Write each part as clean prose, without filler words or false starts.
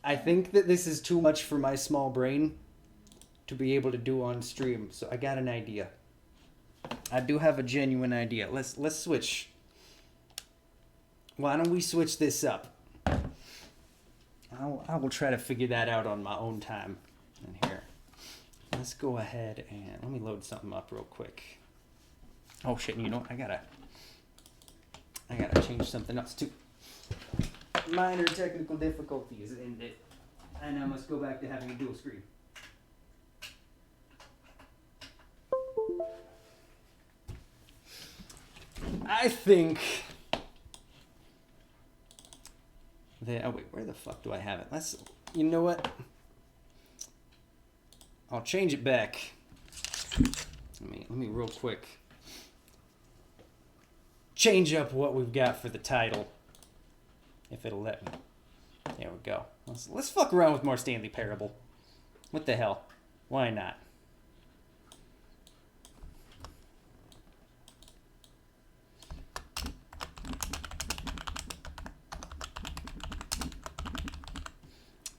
I think that this is too much for my small brain to be able to do on stream. So I got an idea. I do have a genuine idea. Let's switch. Why don't we switch this up? I will try to figure that out on my own time. And here, let's go ahead and let me load something up real quick. Oh shit! You know what? I gotta change something else too. Minor technical difficulties, and I must go back to having a dual screen. I think that, oh wait, where the fuck do I have it? You know what? I'll change it back. Let me real quick change up what we've got for the title, if it'll let me. There we go. Let's fuck around with more Stanley Parable. What the hell? Why not?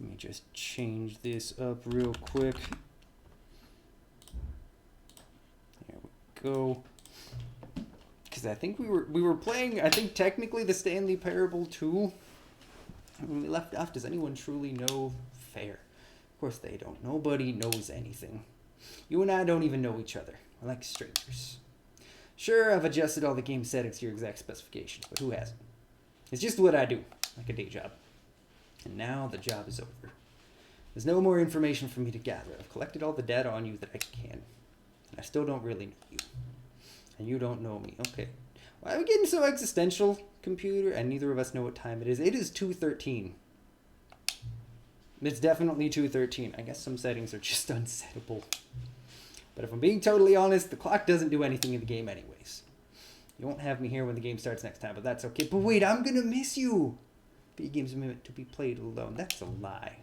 Let me just change this up real quick. There we go. Because I think we were playing, I think technically the Stanley Parable 2. When we left off, does anyone truly know? Fair. Of course they don't. Nobody knows anything. You and I don't even know each other. We're like strangers. Sure, I've adjusted all the game settings to your exact specifications, but who hasn't? It's just what I do, like a day job. And now the job is over. There's no more information for me to gather. I've collected all the data on you that I can. And I still don't really know you. And you don't know me. Okay. Why are we getting so existential, computer? And neither of us know what time it is. It is 2:13. It's definitely 2:13. I guess some settings are just unsettable. But if I'm being totally honest, the clock doesn't do anything in the game anyways. You won't have me here when the game starts next time, but that's okay. But wait, I'm gonna miss you! Video games are meant to be played alone. That's a lie.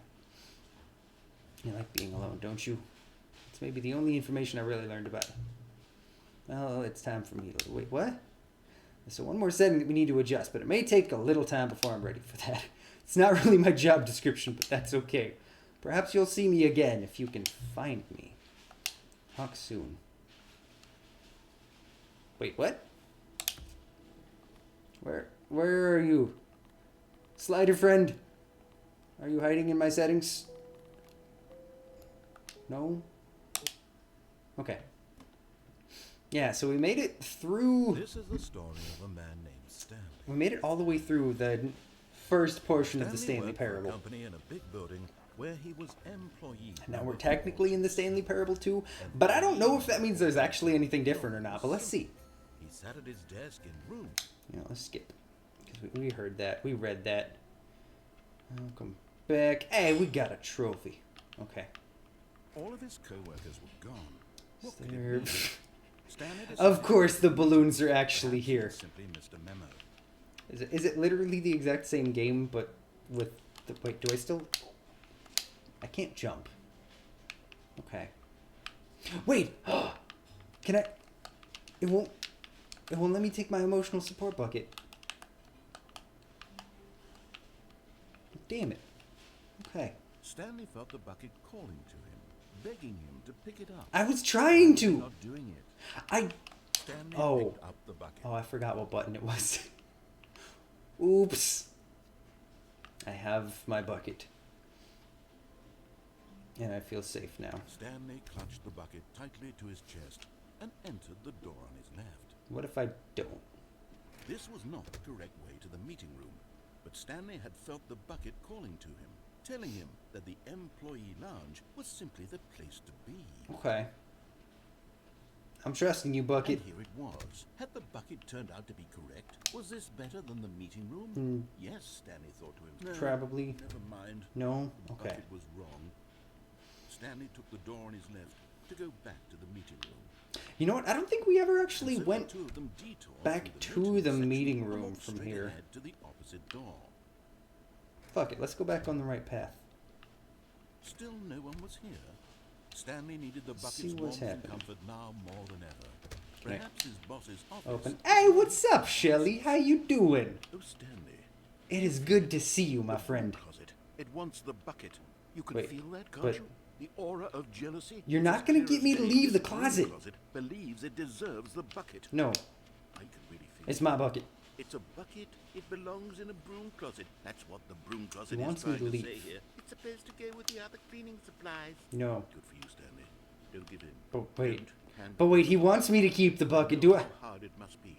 You like being alone, don't you? It's maybe the only information I really learned about it. Well, it's time for me to... Wait, what? So one more setting that we need to adjust, but it may take a little time before I'm ready for that. It's not really my job description, but that's okay. Perhaps you'll see me again if you can find me. Talk soon. Wait, what? Where are you? Slider friend? Are you hiding in my settings? No? Okay. Yeah, so we made it through... This is the story of a man named Stanley. We made it all the way through the first portion of the Stanley worked for a Parable. company in a big building where he was employee. Now we're technically in the Stanley Parable 2, but I don't know if that means there's actually anything different or not, but let's see. He sat at his desk in room. You know, let's skip. Because we heard that. We read that. Welcome back. Hey, we got a trophy. Okay. All of his co-workers were gone. What could it There... mean? Stanley Of course the decided balloons are actually perhaps he here. had simply missed a memo. Is it literally the exact same game, but with the... Wait, do I still... I can't jump. Okay. Wait! Can I... It won't let me take my emotional support bucket. Damn it. Okay. Stanley felt the bucket calling to him, begging him to pick it up. I was trying to! Not doing it. Stanley picked up the bucket. Oh, I forgot what button it was. Oops. I have my bucket. And I feel safe now. Stanley clutched the bucket tightly to his chest and entered the door on his left. What if I don't? This was not the correct way to the meeting room, but Stanley had felt the bucket calling to him, telling him that the employee lounge was simply the place to be. Okay. I'm trusting you, bucket. And here it was. Had the bucket turned out to be correct? Was this better than the meeting room? Yes, Stanley thought to himself. Probably. Never mind. No? The Okay. bucket was wrong. Stanley took the door on his left to go back to the meeting room. You know what? I don't think we ever actually So went the two of them detoured back through to the section meeting and room walked from straight here. ahead to the opposite door. Fuck it. Let's go back on the right path. Still no one was here. Stanley needed the See bucket's what's warmth and happening. comfort now more than ever. Okay. Perhaps his boss's office... Open. Hey, what's up, Shelly? How you doing? Oh, Stanley. It is good to see you, my friend. Closet. It wants the bucket. You can Wait, feel that, can't but- you? The aura of jealousy. You're It's not as gonna clear get as me to day. leave the This broom closet. closet believes it deserves the bucket. No, I can really feel it's it. my bucket. It's a bucket. It belongs in a broom closet. That's what the broom closet He is wants me trying to to say leave. here. It's supposed to go with the other cleaning supplies. No, Good for you, Stanley. Don't give in. but wait. Don't hand But wait, in. he wants me to keep the bucket. know Do I? how hard it must be,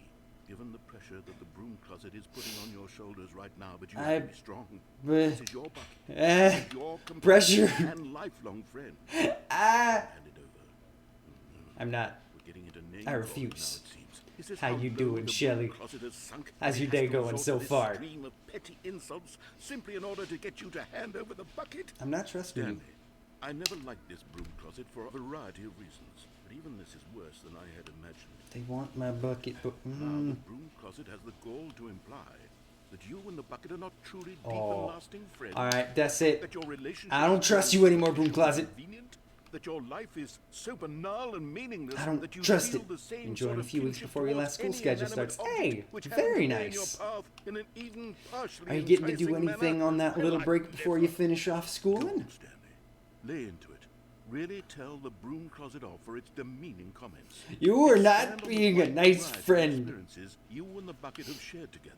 given the pressure that the broom closet is putting on your shoulders right now, but you I- have to be strong. But- This is your bucket. Eh, This is your companion pressure. and lifelong friend. Ah, Hand it over. I'm not. We're getting into name I calling refuse. now, it seems. Is this How you low doing, the broom Shelley? closet has sunk? How's It your has day to going resort so to this far? stream of petty insults simply in order to get you to hand over the bucket? I'm not trusting you. Stanley, I never liked this broom closet for a variety of reasons, but even this is worse than I had imagined. They want my bucket, but Now the broom closet has the gall to imply that you and the bucket are not truly deep Oh. and lasting friends. all right, that's it. That your relationship I don't is trust so you anymore, broom superficial and closet. convenient, that your life is so banal and meaningless I don't that you trust feel it. the same Enjoying sort a of few weeks kinship before your towards last school any schedule inanimate starts. object Hey, which very happens to lay in your nice. path in an even partially Are you getting to do enticing anything manner. on that I little like break before you never. finish off Go schooling? on, Stanley. Lay into it. Really tell the broom closet off for its demeaning comments. You are Expand not on the being a wide nice variety of friend. experiences you and the bucket have shared together.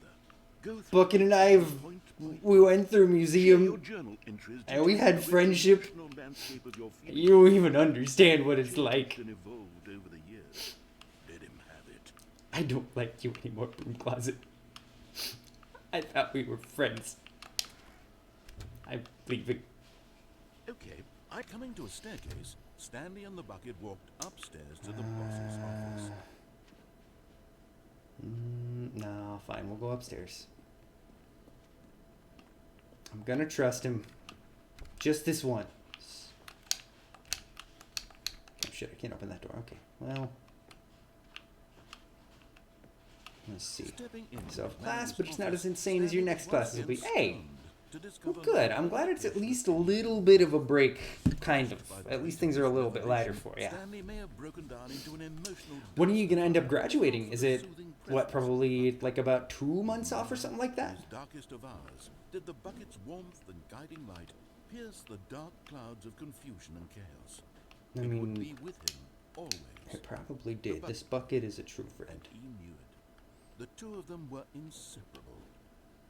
Go through Bucket and I have, point by point. we went through Share your museum. journal entries and we had detail the friendship. emotional landscape of your feelings. You don't even understand what it's Changed like. and evolved over the years. Let him have it. I don't like you anymore, broom closet. I thought we were friends. I'm leaving. Okay, coming to a staircase, Stanley and the bucket walked upstairs to the boss's office. No, fine, we'll go upstairs. I'm gonna trust him. Just this once. Oh shit, I can't open that door. Okay, well. Let's see. Stepping into Self the class, manager's but it's not office, as insane as your Stanley next was classes will be. again Hey! stunned to Well, discover good. that I'm glad it's at application least a little bit of a break, kind of. At least things are a little bit lighter for you. Stanley may have broken down into an emotional When are you gonna end up graduating? Is it, soothing what, presence. probably like about 2 months off or something like that? Those darkest of hours, did the bucket's warmth and guiding light pierce the dark clouds of confusion and chaos? I It would mean, be with him always. it probably did. This bucket is a true friend. And he knew it. The two of them were inseparable.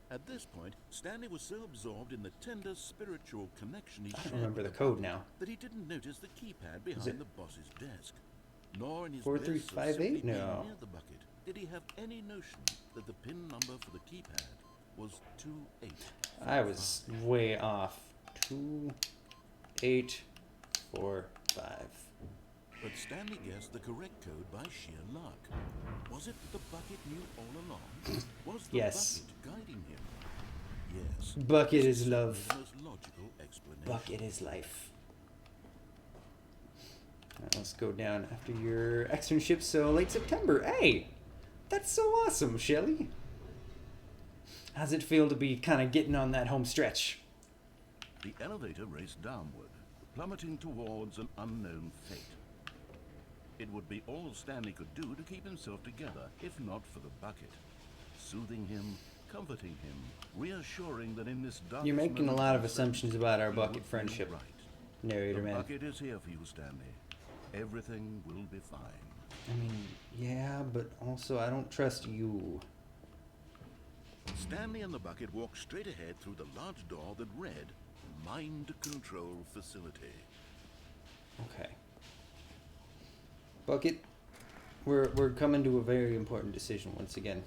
At this point, Stanley was so absorbed in the tender spiritual connection he I shared don't remember with the code now. that he didn't notice the keypad behind it the boss's desk. Nor in his 4358? bliss of simply being No. near the bucket did he have any notion that the pin number for the keypad was 28. I was way off. 2, 8, 4, 5. But Stanley guessed the correct code by sheer luck. Was it that the bucket knew all along? Was the Yes. bucket guiding him? Yes. Bucket This is love. the most logical explanation. Bucket is life. Alright, let's go down after your externship, so late September. Hey! That's so awesome, Shelly. How's it feel to be kind of getting on that home stretch? The elevator raced downward, plummeting towards an unknown fate. It would be all Stanley could do to keep himself together, if not for the bucket. Soothing him, comforting him, reassuring that in this dark You're making a lot of assumptions about our bucket friendship, Right. narrator The man. bucket is here for you, Stanley. Everything will be fine. I mean, yeah, but also I don't trust you. Stanley and the bucket walked straight ahead through the large door that read Mind Control Facility. Okay. Bucket, we're coming to a very important decision once again.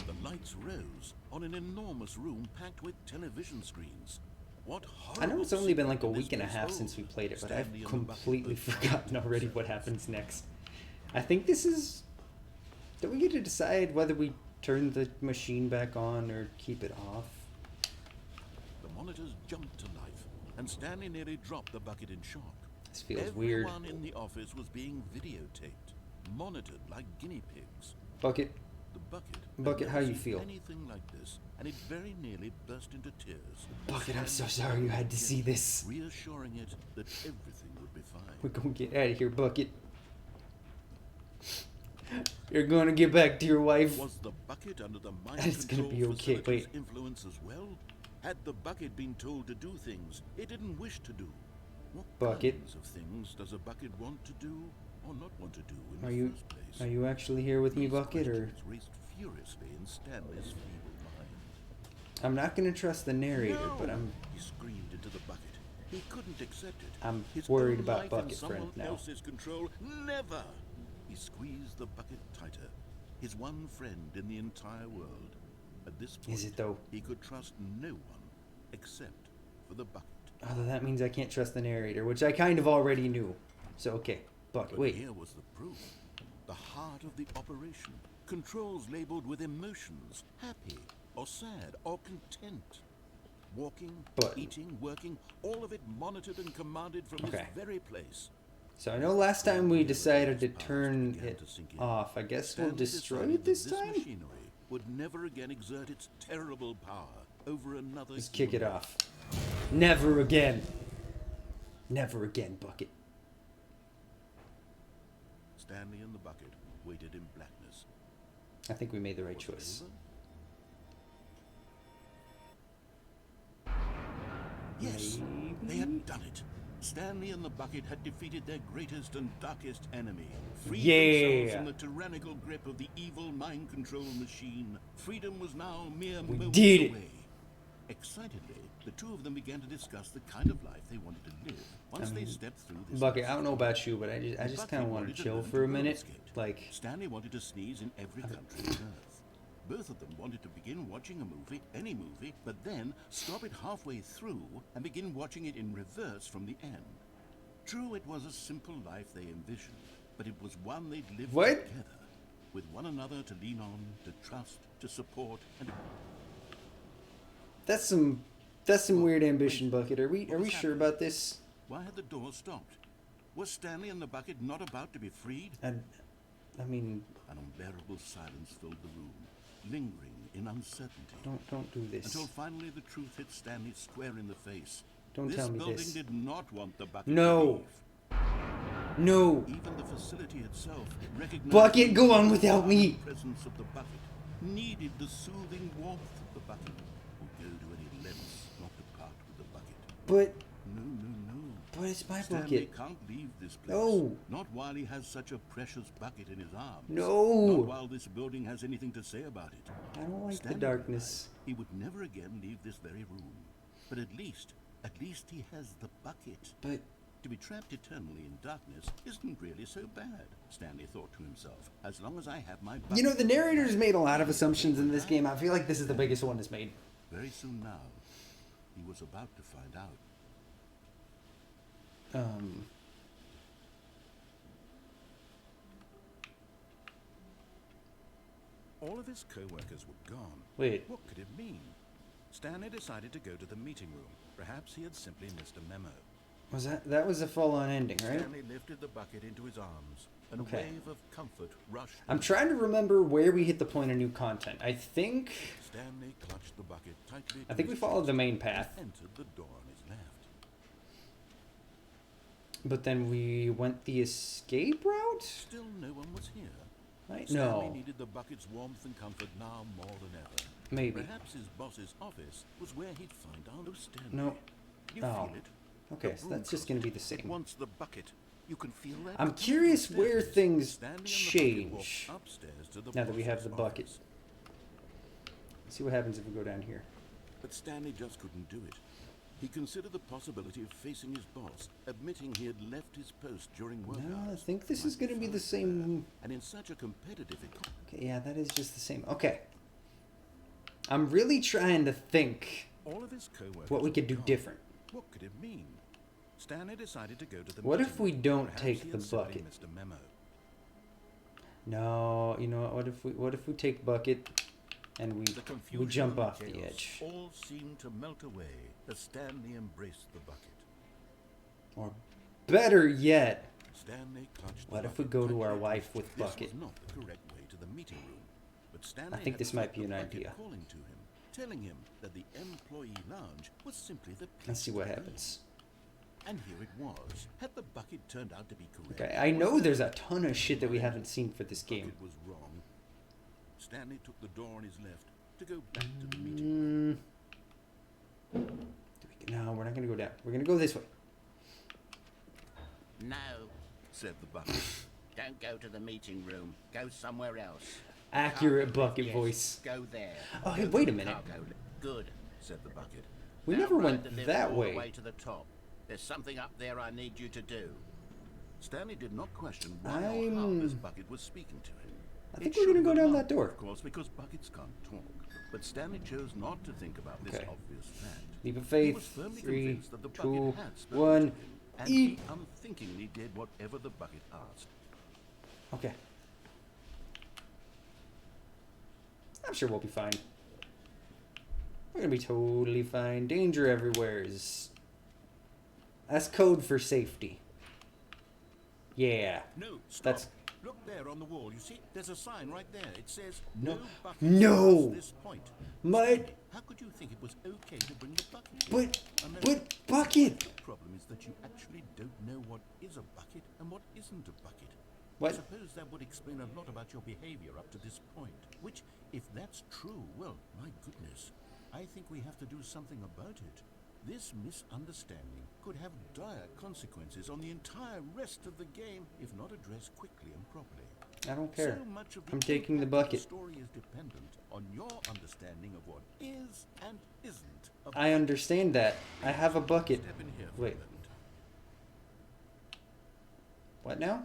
The lights rose on an enormous room packed with television screens. What I know it's only been like a horrible week and a secret half this since we holds. played it, but Stanley I've and the bucket completely both forgotten felt already what themselves. happens next. I think this is... Don't we get to decide whether we turn the machine back on or keep it off? The monitors jumped to life, and Stanley nearly dropped the bucket in shock. This feels weird. Everyone in the office was being videotaped, monitored like guinea pigs. Bucket, The bucket. had Bucket, never how you seen feel? Anything like this, and it very nearly burst into tears. Bucket, I'm so Stanley sorry you had to again, see this. reassuring it that everything would be fine. We're gonna get out of here, Bucket. You're gonna get back to your wife. Was the bucket under the mind It's gonna control be okay. facility's Wait. influence as well? Had the bucket been told to do things it didn't wish to do? What Bucket. kinds of things does a bucket want to do or not want to do in Are the you first place? are you actually here with me, These Bucket, or questions raced furiously in Stanley's feeble mind. I'm not gonna trust the narrator, No! but I'm He screamed into the bucket. He couldn't accept it. I'm His worried own about life Bucket in Friend someone now. else's control. Never! He squeezed the bucket tighter. His one friend in the entire world. At this point, Is it though? he could trust no one except for the bucket. Although that means I can't trust the narrator, which I kind of already knew. So okay, Bucket, But wait. here was the proof. The heart of the operation. Controls labeled with emotions. Happy or sad or content. Walking, But- eating, working, all of it monitored and commanded from Okay. this very place. So I know last time we decided to turn it off. I guess we'll Stanley destroy decided it this that time? machinery would never again exert its terrible power over another. Just kick it human. off. Never again. Never again, Bucket. Stanley and the bucket waited in blackness. I think we made the right Was it choice. over? Yes, they Maybe? had done it. Stanley and the bucket had defeated their greatest and darkest enemy. Freed themselves Yeah. from the tyrannical grip of the evil mind control machine. Freedom was now mere We moments did it. away. Excitedly, the two of them began to discuss the kind of life they wanted to live. Once they stepped through this Bucket, I don't know about you, but I just Bucket kind of want wanted to to chill learn for to a minute. roller skate. Like, Stanley wanted to sneeze in every country on Earth. Both of them wanted to begin watching a movie, any movie, but then stop it halfway through and begin watching it in reverse from the end. True, it was a simple life they envisioned, but it was one they'd lived What? together, with one another to lean on, to trust, to support, and that's some weird ambition, Bucket. Are we was sure happening? about this? why had the door stopped? Was Stanley and the bucket not about to be freed? I mean, An unbearable silence filled the room, lingering in uncertainty. don't do this. Until finally the truth hit Stanley square in the face. Don't this tell me building this. did not want the bucket No. to leave. No. Even the facility itself recognized Bucket, the go on without me. presence of the bucket, needed the soothing warmth of the bucket, would go to any lengths not to part with the bucket. But No. it's my Stanley Bucket. can't leave this place. No. Not while he has such a precious bucket in his arms. No. Not while this building has anything to say about it. I don't like the Stanley darkness. realized he would never again leave this very room. But at least he has the bucket. But To be trapped eternally in darkness isn't really so bad, Stanley thought to himself. As long as I have my bucket. you know, the narrator's made a lot of assumptions in this game. I feel like this is the biggest one that's made. Very soon now, he was about to find out. All of his co-workers were gone. Wait. What could it mean? Stanley decided to go to the meeting room. Perhaps he had simply missed a memo. Was that was a full-on ending, right? Stanley lifted the bucket into his arms. An Okay. wave of comfort rushed. I'm through trying to remember where we hit the point of new content. I think Stanley clutched the bucket tightly. I to think we his followed chest the main and path, entered the door on his left. but then we went the escape route. Still, no one was here. Right? Stanley No, needed the bucket's warmth and comfort now more than ever. maybe. Perhaps his boss's office was where he'd find our Stanley. No. You Oh. feel it? Okay, The so broom that's just gonna be the closet. It same. wants the bucket. You can feel that. I'm curious where Upstairs. things Stanley and the bucket walked change upstairs to the now that we have boss's the bucket. office. Let's see what happens if we go down here. But Stanley just couldn't do it. He considered the possibility of facing his boss, admitting he had left his post during work No, I hours. think this is Might gonna be the fun same. there. And in such a competitive economy. Okay, yeah, that is just the same. Okay. I'm really trying to think All of his co-workers what we could do were gone. different. What could it mean? Stanley decided to go to the What meeting if we room. don't Perhaps take he the had simply bucket? missed a memo. No, you know what? What if we take Bucket and we The confusion jump and off the chaos edge? all seemed to melt away as Stanley embraced the bucket. Or better yet, Stanley clutched the what if we bucket go to our tightly. wife with This Bucket? was not the correct way to the meeting room, but Stanley think had this felt might be the an bucket idea. calling to him, telling him that the employee lounge was simply the place Let's see what to be. happens. And here it was. Had the bucket turned out to be correct? Okay, I know there's a ton of shit that we haven't seen for this game. Bucket was wrong. Stanley took the door on his left to go back to the meeting room. No, we're not gonna go down. We're gonna go this way. No, said the bucket. Don't go to the meeting room. Go somewhere else. Accurate bucket voice. Go there. Oh, hey, wait a minute. Good, said the bucket. We Now never ride went the lift that all way. the way to the top. There's something up there I need you to do. Stanley did not question why or how this bucket was speaking to him. I think we're gonna go down that door. Of course, because buckets can't talk. But Stanley chose not to think about this obvious fact. Leap of He was faith. firmly 3, convinced that the 2, bucket had spoken 1. to him, and he unthinkingly did whatever the bucket asked. Okay. I'm sure we'll be fine. We're gonna be totally fine. Danger everywhere is... That's code for safety. Yeah. No, stop. That's... Look there on the wall. You see, there's a sign right there. It says No. buckets No. past this point. Mud. How could you think it was okay to bring the bucket? But bucket. The problem is that you actually don't know what is a bucket and what isn't a bucket. What? I suppose that would explain a lot about your behavior up to this point. Which, if that's true, well, my goodness, I think we have to do something about it. This misunderstanding could have dire consequences on the entire rest of the game if not addressed quickly and properly. I don't care. So much of the I'm taking the impact of bucket. story is dependent on your understanding of what is and isn't a I understand that. I have a bucket. Step in here for Wait. a moment. What now?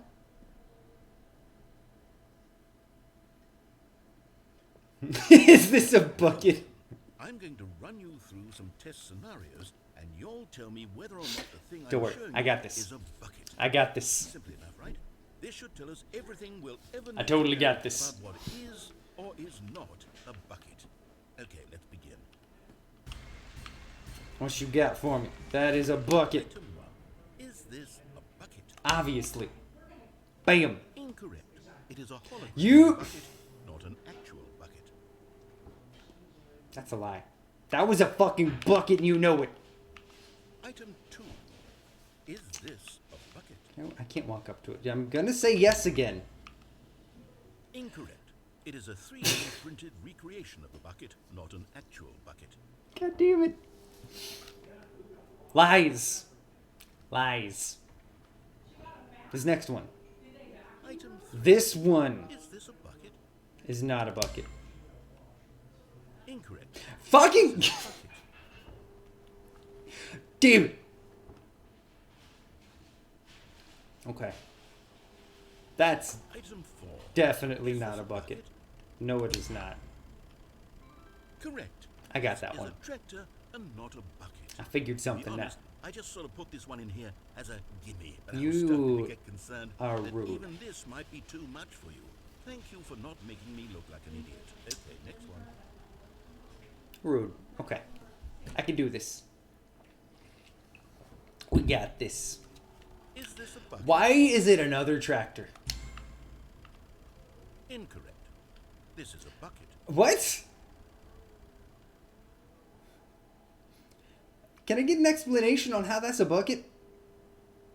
Is this a bucket? I'm going to run you through some test scenarios, and you'll tell me whether or not the thing Don't I'm worry, showing I got you this. is a bucket. I got this. Simply enough, right? This should tell us everything we'll ever I need totally to know got this. about what is or is not a bucket. Okay, let's begin. What you got for me? That is a bucket. Item 1. Is this a bucket? Obviously. Bam. Incorrect. It is a hologram You- bucket, not an actual bucket. That's a lie. That was a fucking bucket and you know it. Item 2. Is this a bucket? No, I can't walk up to it. I'm gonna say yes again. Incorrect. It is a 3D printed recreation of a bucket, not an actual bucket. God damn it. Lies. Lies. This next one. Item 3. This one Is this a bucket? is not a bucket. Incorrect. Fucking Bucket. damn it. Okay. That's Item 4. definitely Is not this a bucket. No, it is not. Correct. I got that Is one. a tractor and not a bucket. I figured To be something out. honest, I just sort of put this one in here as a gimme, but I You was starting to get concerned are that rude. even this might be too much for you. Thank you for not making me look like an idiot. Okay, next one. Rude. Okay. I can do this. We got this. Is this a bucket? Why is it another tractor? Incorrect. This is a bucket. What? Can I get an explanation on how that's a bucket?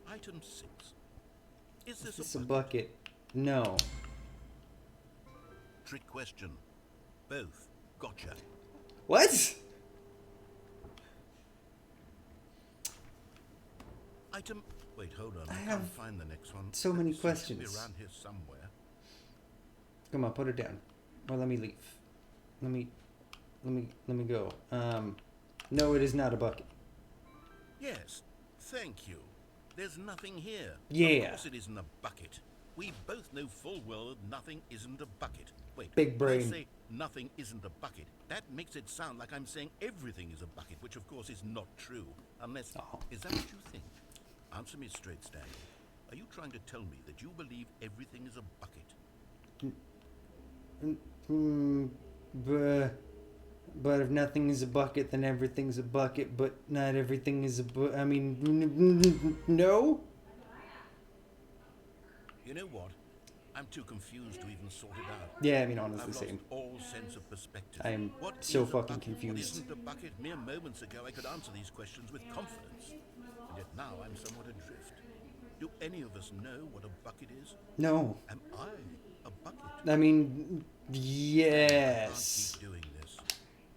Item 6. Is this It's a a bucket? bucket. No. Trick question. Both. Gotcha. What? Item. Wait, hold on. I, have can't find the next one. so Let many me see, it should questions. Be around here somewhere. Come on, put it down. Or let me leave. Let me go. No, it is not a bucket. Yes. Thank you. There's nothing here. Yeah. Of course it isn't a bucket. We both know full well that nothing isn't a bucket. Wait. Big when brain. I say nothing isn't a bucket, that makes it sound like I'm saying everything is a bucket, which of course is not true. Unless, Oh. is that what you think? Answer me straight, Stanley. Are you trying to tell me that you believe everything is a bucket? But if nothing is a bucket, then everything's a bucket. But not everything is a I mean, no. You know what? I'm too confused to even sort it out. Yeah, I mean, honestly, I've same. lost all sense of perspective. I am What so is a fucking bucket? What confused. isn't a bucket? Mere moments ago, I could answer these questions with confidence. And yet now I'm somewhat adrift. Do any of us know what a bucket is? No. Am I a bucket? I mean, yes. I can't keep doing this.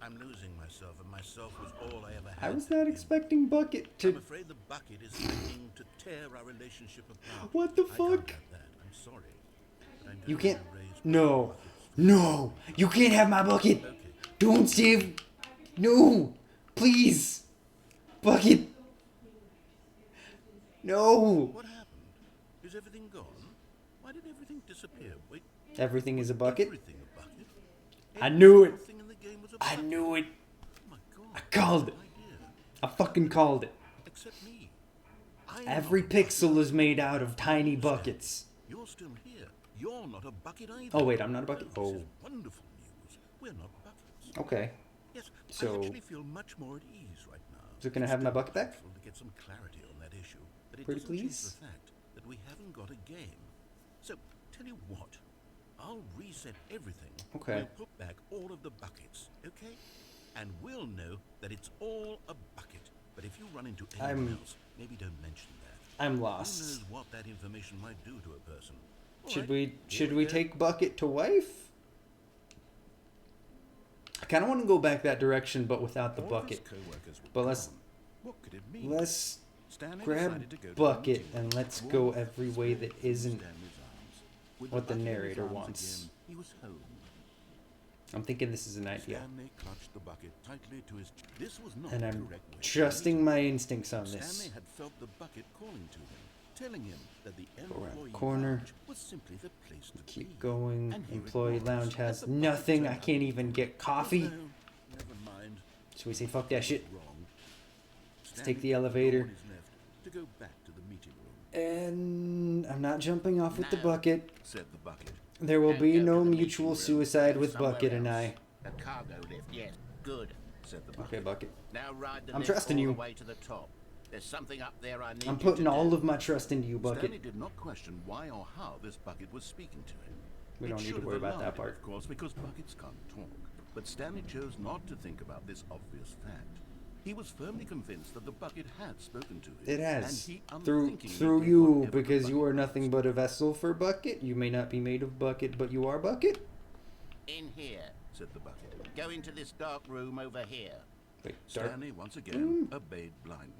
I'm losing myself, and myself was all I ever I had. was not expecting Bucket I'm to... afraid the bucket is threatening to tear our relationship apart. What the I can't fuck? have that. I'm sorry. But I'm You going can't... to raise No. buckets. No. You can't have my bucket. Okay. Don't save... No. Please. Bucket. No. What happened? Is everything gone? Why did everything disappear? Wait, Everything is a bucket? everything a bucket? I knew it. Everything in the game was a I bucket. knew it. Oh my God. I called it. No idea. I fucking called it. Except me. I'm Every not a bucket. pixel is made out of tiny buckets. You're still here. You're not a bucket either. Oh, wait, I'm not a bucket? This Oh. is wonderful news. We're not buckets. Okay. Yes, So- I actually feel much more at ease right now. So can I have my bucket back? Useful to get some clarity on that issue, but it Pretty doesn't change please? the fact that we haven't got a game. So, tell you what, I'll reset everything. Okay. We'll put back all of the buckets, okay? And we'll know that it's all a bucket. But if you run into anyone else, maybe don't mention that. I'm Who lost. knows what that information might do to a person? All Should right, we here we go. take Bucket to wife? I kind of want to go back that direction, but without the All of his bucket. co-workers were But let's gone. What could it mean? let's Stanley grab decided to go to the Bucket meeting. and let's Warm go up every his way spirit that from isn't Stanley's arms. With what the bucket in his narrator arms wants. again, he was home. I'm thinking this is an idea. Stanley clutched the bucket tightly to his chest. This was not And the I'm correct way to trusting meet him. my instincts on Stanley this. had felt the bucket calling to him, telling him that the Go around the employee corner. lounge was simply the place to be. Keep going. And here it Employee was, lounge as has the bucket nothing. turned I out. can't even get coffee. No, never mind. Should we say fuck that shit? Wrong. Let's take the Stanley had elevator. no one is left to go back to the meeting room. And I'm not jumping off with the No. bucket. Said the bucket. There will Don't be go to no the mutual meeting room. suicide Go with somewhere Bucket and else. I. The cargo lift, yes. Good. Said the bucket. Okay, Bucket. Now ride the I'm lift trusting all you. the way to the top. There's something up there I need I'm you putting to all do. of my trust into you, Stanley Bucket. did not question why or how this bucket was speaking to him. We It don't need should to have worry about allowed that him, part. of course, because buckets can't talk. But Stanley chose not to think about this obvious fact. He was firmly convinced that the bucket had spoken to him. It and has. he Through unthinkingly did you, whatever the because you bucket are nothing asked. but a vessel for Bucket. You may not be made of Bucket, but you are Bucket. In here. Said the bucket. Go into this dark room over here. Wait, dark. Stanley once again obeyed blindly.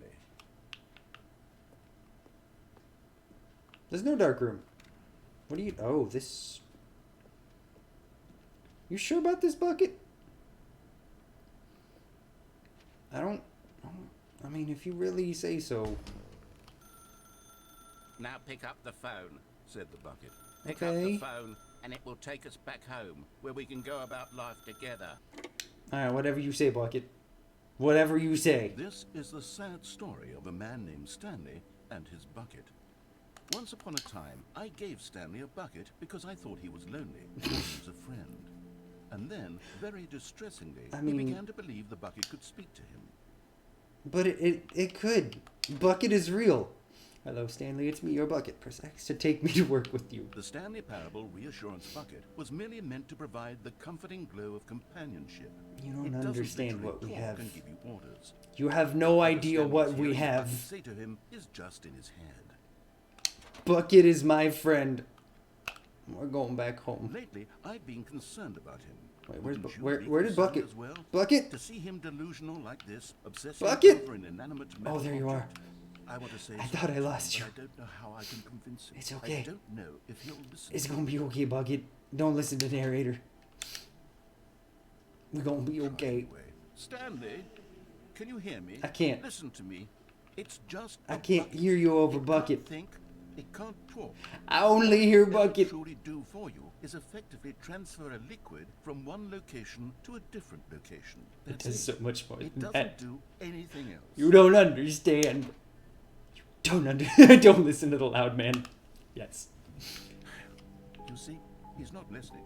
There's no dark room. What do you... Oh, this... You sure about this, Bucket? I don't... I mean, if you really say so. Now pick up the phone. Said the bucket. Pick up Okay. the phone, and it will take us back home, where we can go about life together. Alright, whatever you say, Bucket. Whatever you say. This is the sad story of a man named Stanley and his bucket. Once upon a time, I gave Stanley a bucket because I thought he was lonely and needs a friend. And then, very distressingly, I he mean- began to believe the bucket could speak to him. But it could. Bucket is real. Hello, Stanley. It's me, your Bucket. Press X to take me to work with you. The Stanley Parable Reassurance Bucket was merely meant to provide the comforting glow of companionship. You don't It doesn't understand literally what we talk have. and give you orders. You have no What idea Stanley's what we hearing the have. bucket say to him is just in his head. Bucket is my friend. We're going back home. Lately, I've been concerned about him. Wait, where's Wouldn't you where be did concerned Bucket? as well? Bucket? To see him delusional like this, obsessing Bucket? over an inanimate Oh, metal there you are. object. I want to say I so thought I much, lost you. but I don't know how I can convince him. It's okay. I don't know if he'll listen. It's gonna be okay, Bucket. Don't listen to narrator. We're gonna be okay. Anyway, Stanley, can you hear me? I can't. Listen to me. It's just I a can't bucket. hear you over It Bucket. Can't think. It can't talk. I only hear What it Bucket. truly do for you is effectively transfer a liquid from one location to a different location. It That's does so much more It than doesn't that. do anything else. You don't understand. You don't don't listen to the loud man. Yes. You see, he's not listening.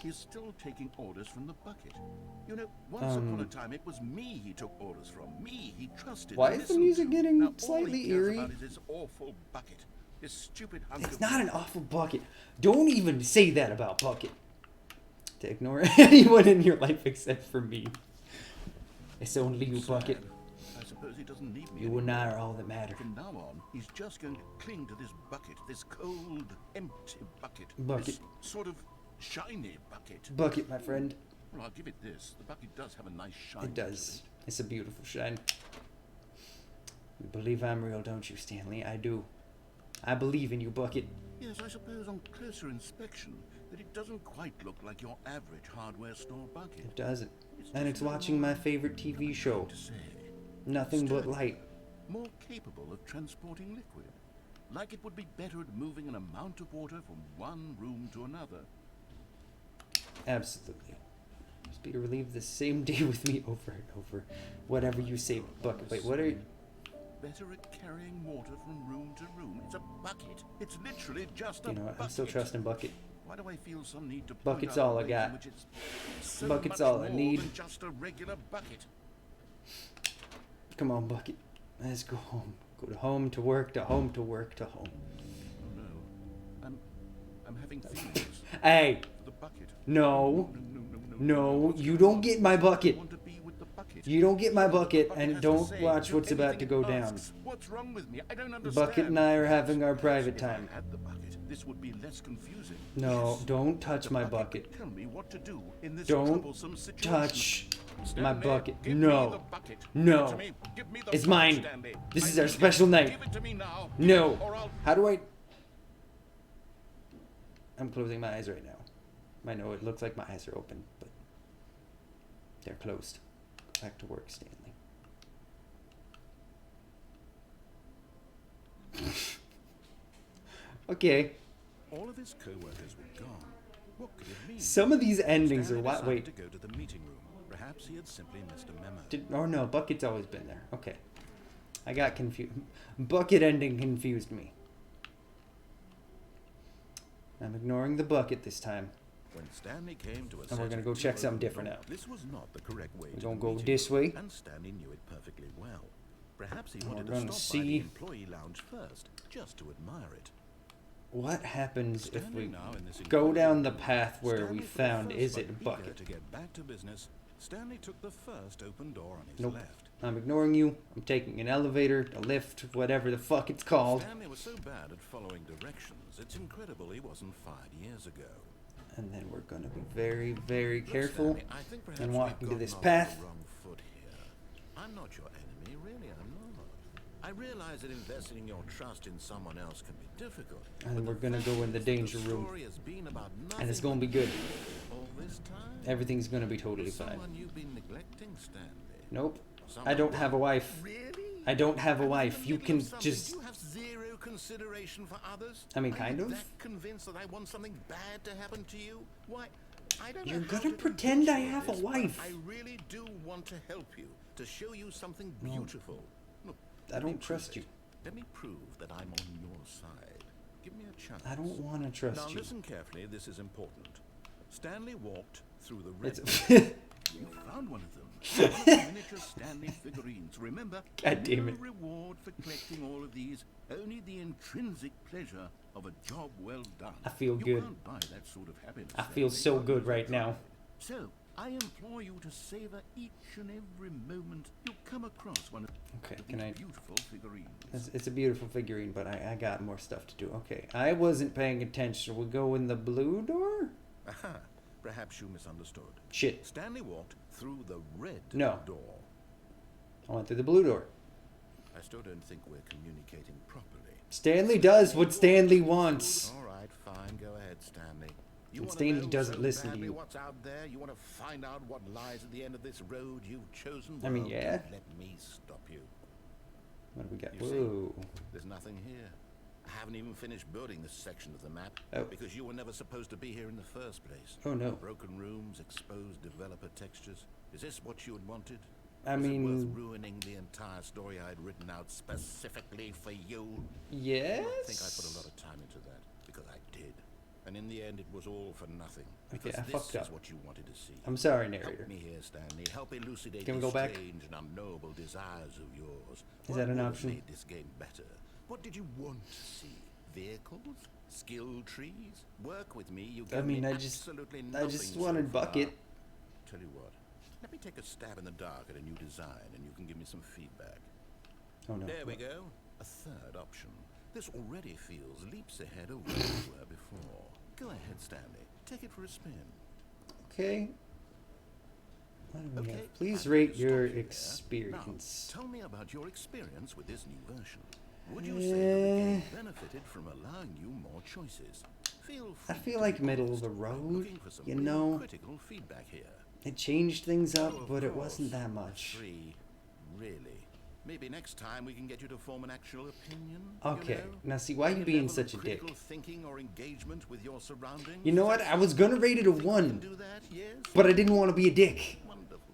He's still taking orders from the bucket. You know, once upon a time, it was me he took orders from. Me he trusted. Why and is the listened music to. getting Now, all slightly he cares eerie? about is his awful bucket. His stupid hunk It's of not an wood. awful Bucket. Don't even say that about Bucket. To ignore anyone in your life except for me. It's only you, Bucket. Sad. I suppose suppose he doesn't need me You anymore. and I are all that matter. From now on, he's just going to cling to this bucket, this cold, empty bucket. Bucket. This sort of shiny bucket. Bucket, my friend. Well, I'll give it this. The bucket does have a nice shine. It does. It's a beautiful shine. You believe I'm real, don't you, Stanley? I do. I believe in you, Bucket. Yes, I suppose on closer inspection that it doesn't quite look like your average hardware store bucket. It doesn't. It's And just it's no watching more- my favorite TV show. to say, Nothing but Stanley. light. More capable of transporting liquid. Like it would be better at moving an amount of water from one room to another. Absolutely. Just be relieved the same day with me over and over. Whatever you say, Bucket. Wait, what are you... Better at carrying water from room to room. It's a bucket. It's literally just a You know what? bucket. I'm still trusting Bucket. Why do I feel some need to point Bucket's out all I ways got. in which it's so Bucket's much all I more need. than just a regular bucket. Come on, Bucket. Let's go home. Go to home, to work, to home, to work, to home. Oh no. I'm having feelings Hey! for the bucket. No. No, What's you going don't on? get my bucket. I want to be with the bucket. You don't get my bucket, Bucket and has to don't say, watch do what's about to anything go it down. asks. What's wrong with me? I don't understand. Bucket and I are having our private If time. I had the bucket, this would be less confusing. No, Yes. don't touch The my bucket bucket. could tell me what to do in this Don't troublesome situation. touch my Stanley, bucket. give me No. the bucket. No. Give it to me. Give me the It's bucket, mine. Stanley. This I is our need it. special night. Give it to me now. No. Or I'll... How do I... I'm closing my eyes right now. I know it looks like my eyes are open, but they're closed. Go back to work, Stanley. Okay. All of his co-workers were gone. What could it mean? Some of these endings are Stanley what? decided Wait. to go to the meeting room. Perhaps he had simply missed a memo. Oh no, Bucket's always been there. Okay. I got confused. Bucket ending confused me. I'm ignoring the bucket this time. When Stanley came to a And we're gonna set go of check two something open different doors, out. This was not the correct way We're to gonna the go meeting this room, way. and Stanley knew it perfectly well. Perhaps he We're wanted gonna to stop by the see- employee lounge first, just to admire it. What happens if Standing we now in this go down the enclosed path where Stanley, we for the found first Is It one, eager Bucket? to get back to business, Stanley took the first open door on his Nope. left. I'm ignoring you. I'm taking an elevator, a lift, whatever the fuck it's called. Stanley was so bad at following directions, it's incredible he wasn't fired years ago. And then we're gonna be very, very Look, careful Stanley, I think perhaps and we've walk into gotten this off path. the wrong foot here. I'm not your enemy, really, I'm not. I realize that investing your trust in someone else can be difficult. And but we're the gonna fact go in the is danger the room. story has been about And it's nothing gonna be but good. all this time. Everything's gonna be totally There's fine. someone you've been neglecting, Stanley. Nope. I Someone don't have a wife. Really? I don't have a And in wife. the You middle can of something, just... Do you have zero consideration for others? I mean, Are kind you of. that convinced that I want something bad to happen to you? Why? I don't You're know how gonna to pretend I convince you of have a this, but wife. I really do want to help you, to show you something beautiful. Look, I let me don't prove trust it. you. Let me prove that I'm on your side. Give me a chance. I don't want to trust Now you. listen carefully, this is important. Stanley walked through the red. It's... You found one of them. One of the miniature Stanley figurines. Remember, God damn no it. reward for collecting all of these, only the intrinsic pleasure of a job well done. I feel You good. can't buy that sort of happiness. I feel Stanley, so good right unless you now. try. So, I implore you to savor each and every moment you come across one of Okay, these can I... beautiful figurines. It's a beautiful figurine, but I got more stuff to do. Okay, I wasn't paying attention. We'll go in the blue door? Aha, perhaps you misunderstood. Shit. Stanley walked through the red No. door. I went through the blue door. I still don't think we're communicating properly. Stanley does what Stanley wants. All right, fine. Go ahead, Stanley. You And wanna Stanley know doesn't so listen to badly you. What's out there? You want to find out what lies at the end of this road you've chosen? I mean, Well, yeah. don't let me stop you. What do we got? You see? Whoa. There's nothing here. I haven't even finished building this section of the map Oh. because you were never supposed to be here in the first place. Oh, no. Broken rooms, exposed developer textures. Is this what you had wanted? I Was it mean... worth ruining the entire story I had written out specifically for you? Yes? I think I put a lot of time into that, because I did. And in the end, it was all for nothing. Because I this fucked is up. what you wanted to see. I'm sorry, narrator. Help me here, Stanley. Help elucidate Can we these go back? strange and unknowable desires of yours. Is that an would have option? made this game better? What did you want to see? Vehicles? Skill trees? Work with me. You I gave mean, me I just absolutely wanted nothing so Bucket. far. Tell you what. Let me take a stab in the dark at a new design, and you can give me some feedback. Oh no. There we go. A third option. This already feels leaps ahead of where we were before. Go ahead, Stanley. Take it for a spin. Okay. What do we Okay, have? Please I'm rate going to stop your you there. experience. Now, tell me about your experience with this new version. Would you say that the game benefited from allowing you more choices? I Free feel to like be middle of honest. the I'm road, looking for some you real know. critical feedback here. It changed things up, Oh, of but it course. wasn't that much. 3, really. Maybe next time we can get you to form an actual opinion. Okay, You know? now see, why are you Any being level such of a dick? critical thinking or engagement with your surroundings. You know what? I was gonna rate it a Think you 1, can do that? Yes. but I didn't want to be a dick. Wonderful.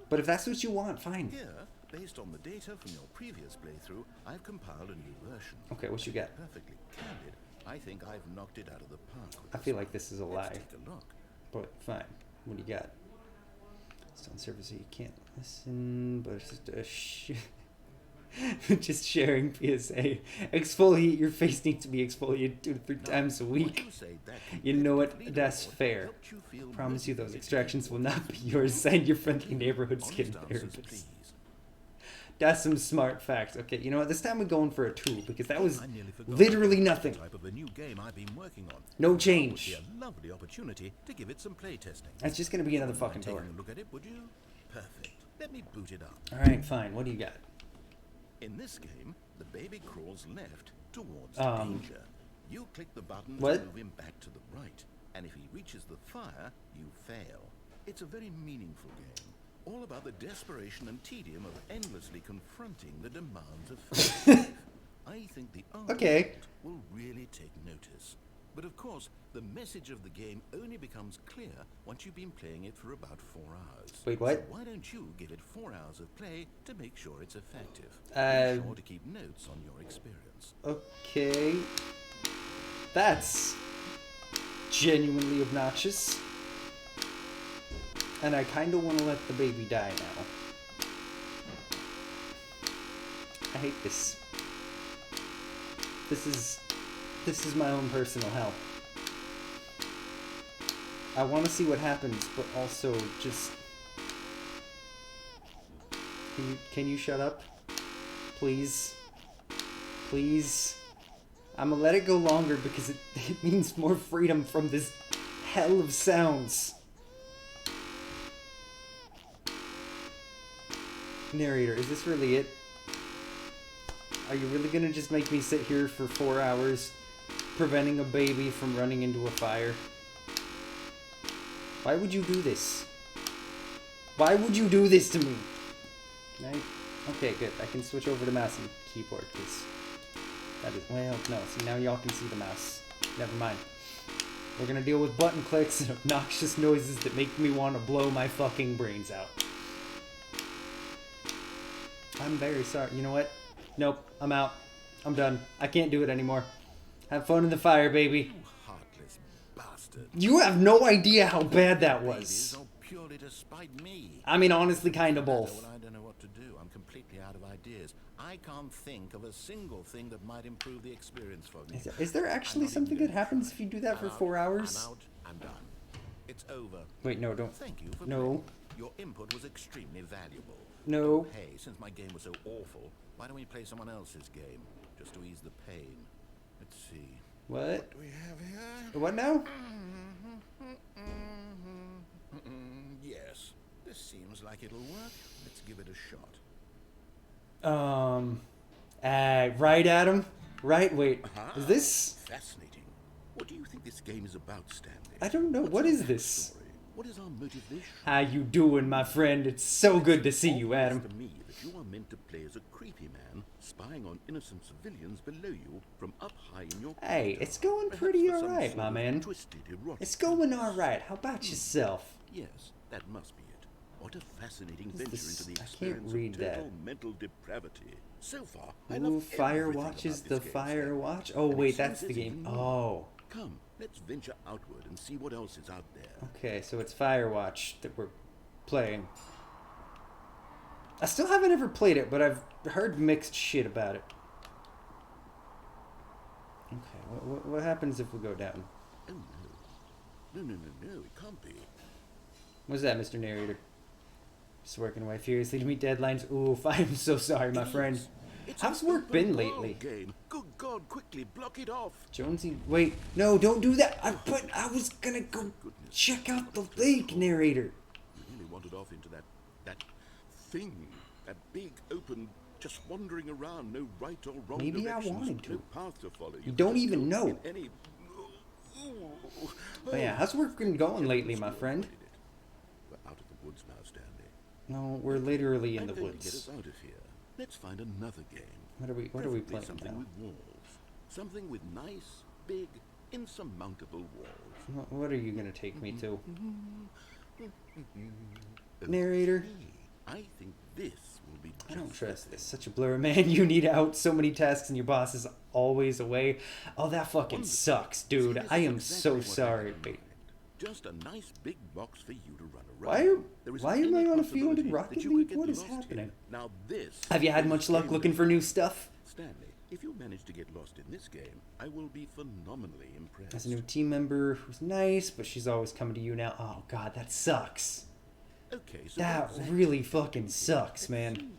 But if that's what you want, fine. Here, based on the data from your previous playthrough, I've compiled a new version. Okay, what you got? Perfectly candid, I think I've knocked it out of the park with I this feel one. like this is a Let's lie, take a look. but fine. What do you got? It's on server, so you can't listen, but it's just just sharing PSA. Exfoliate. Your face needs to be exfoliated 2 to 3 Now, times a would week. you say that You know what? competitive That's leaderboard fair. helped you feel Promise you those motivated to extractions get will more not be choices? yours. Send your friendly neighborhood skin Honest answers, therapist. please. That's some smart facts. Okay, you know what? This time we're going for a 2 because that was I nearly forgot literally about the nothing. type of a new game I've been working on. No Now would change. be a lovely opportunity to give it some play testing. That's just gonna be another Wouldn't mind fucking taking door. a look at it, would you? Perfect. Let me boot it up. Alright, fine. What do you got? In this game, the baby crawls left towards Um, danger. You click the button what? to move him back to the right, and if he reaches the fire, you fail. It's a very meaningful game, all about the desperation and tedium of endlessly confronting the demands of life. I think the Okay. world will really take notice. But of course, the message of the game only becomes clear once you've been playing it for about 4 hours. Wait, what? So why don't you give it 4 hours of play to make sure it's effective? Uh, Be sure to keep notes on your experience. Okay. That's genuinely obnoxious. And I kind of want to let the baby die now. I hate this. This is my own personal hell. I want to see what happens, but also just... Can you shut up? Please? Please? I'm gonna let it go longer because it means more freedom from this hell of sounds. Narrator, is this really it? Are you really gonna just make me sit here for 4 hours, preventing a baby from running into a fire? Why would you do this? Why would you do this to me? Can I... Okay, good. I can switch over to mouse and keyboard, because that is... Well, no. See, now y'all can see the mouse. Never mind. We're gonna deal with button clicks and obnoxious noises that make me want to blow my fucking brains out. I'm very sorry. You know what? Nope. I'm out. I'm done. I can't do it anymore. Have fun in the fire, baby. You heartless bastard. You have no idea how bad that Babies was. are purely to spite me. I mean, honestly, kind of Well, both. I don't know what to do. I'm completely out of ideas. I can't think of a single thing that might improve the experience for me. Is there actually I'm not something even that gonna happens try. if you do that for I'm out. 4 hours? I'm out. I'm done. It's over. Wait, no, don't. Thank you for No. playing. Your input was extremely valuable. No. Hey, since my game was so awful, why don't we play someone else's game, just to ease the pain? Let's see. What? Do we have here? What now? Yes, this seems like it'll work. Let's give it a shot. Right, Adam? Right, wait. Ah, Is this... fascinating? What do you think this game is about, Stanley? I don't know. What's What the is this? backstory? What is our motivation? How you doing, my friend? It's so good to see you, Obvious Adam. to me that you are meant to play as a creepy man, spying on innocent civilians below you from up high in your Hey, corridor. it's going Perhaps pretty for some alright, sort my of man. Twisted erotic It's going purpose. alright. How about yourself? Yes, that must be it. What a fascinating What is venture this? into the I can't experience read of total that. mental depravity. So far, I Ooh, love Fire everything Watch is about the this game, Fire Stanley. Watch? Oh, And wait, it that's seems the there's game. even more. Oh. Come, let's venture outward and see what else is out there. Okay, so it's Firewatch that we're playing. I still haven't ever played it, but I've heard mixed shit about it. Okay, what happens if we go down? Oh no. No, it can't be. What's that, Mr. Narrator? Just working away furiously to meet deadlines. Oof, I'm so sorry, my It friend. is. How's an work open been ball lately? Game. Good God, quickly block it off. Jonesy, wait, no, don't do that. I was gonna go check out the lake, narrator. You really wandered off into that thing, that big open, just wandering around, no right or wrong Maybe I directions, wanted to. no path to follow. You don't just even go know. in any. But yeah, how's work been going lately, my friend? We're out of the woods now, Stanley. No, we're literally in I'm the going to get us woods. out of here. Let's find another game. What are we Preferably playing something now? with walls. Something with nice, big, insurmountable walls. What are you gonna take me to? Narrator? Okay, I think this will be I don't just trust the this. Such a blur, man. You need out so many tasks and your boss is always away. Oh, that fucking Wonderful. sucks, See, dude. this I is am exactly so what I sorry. had in mind. Just a nice big box for you to run around. Why am I on a field in in Rocket League? What is happening? Now this. Have you had is much luck game looking for new stuff? Stanley, if you manage to get lost in this game, I will be phenomenally impressed. There's a new team member who's nice, but she's always coming to you now. Oh, God, that sucks. Okay, so That that's really fucking sucks, man.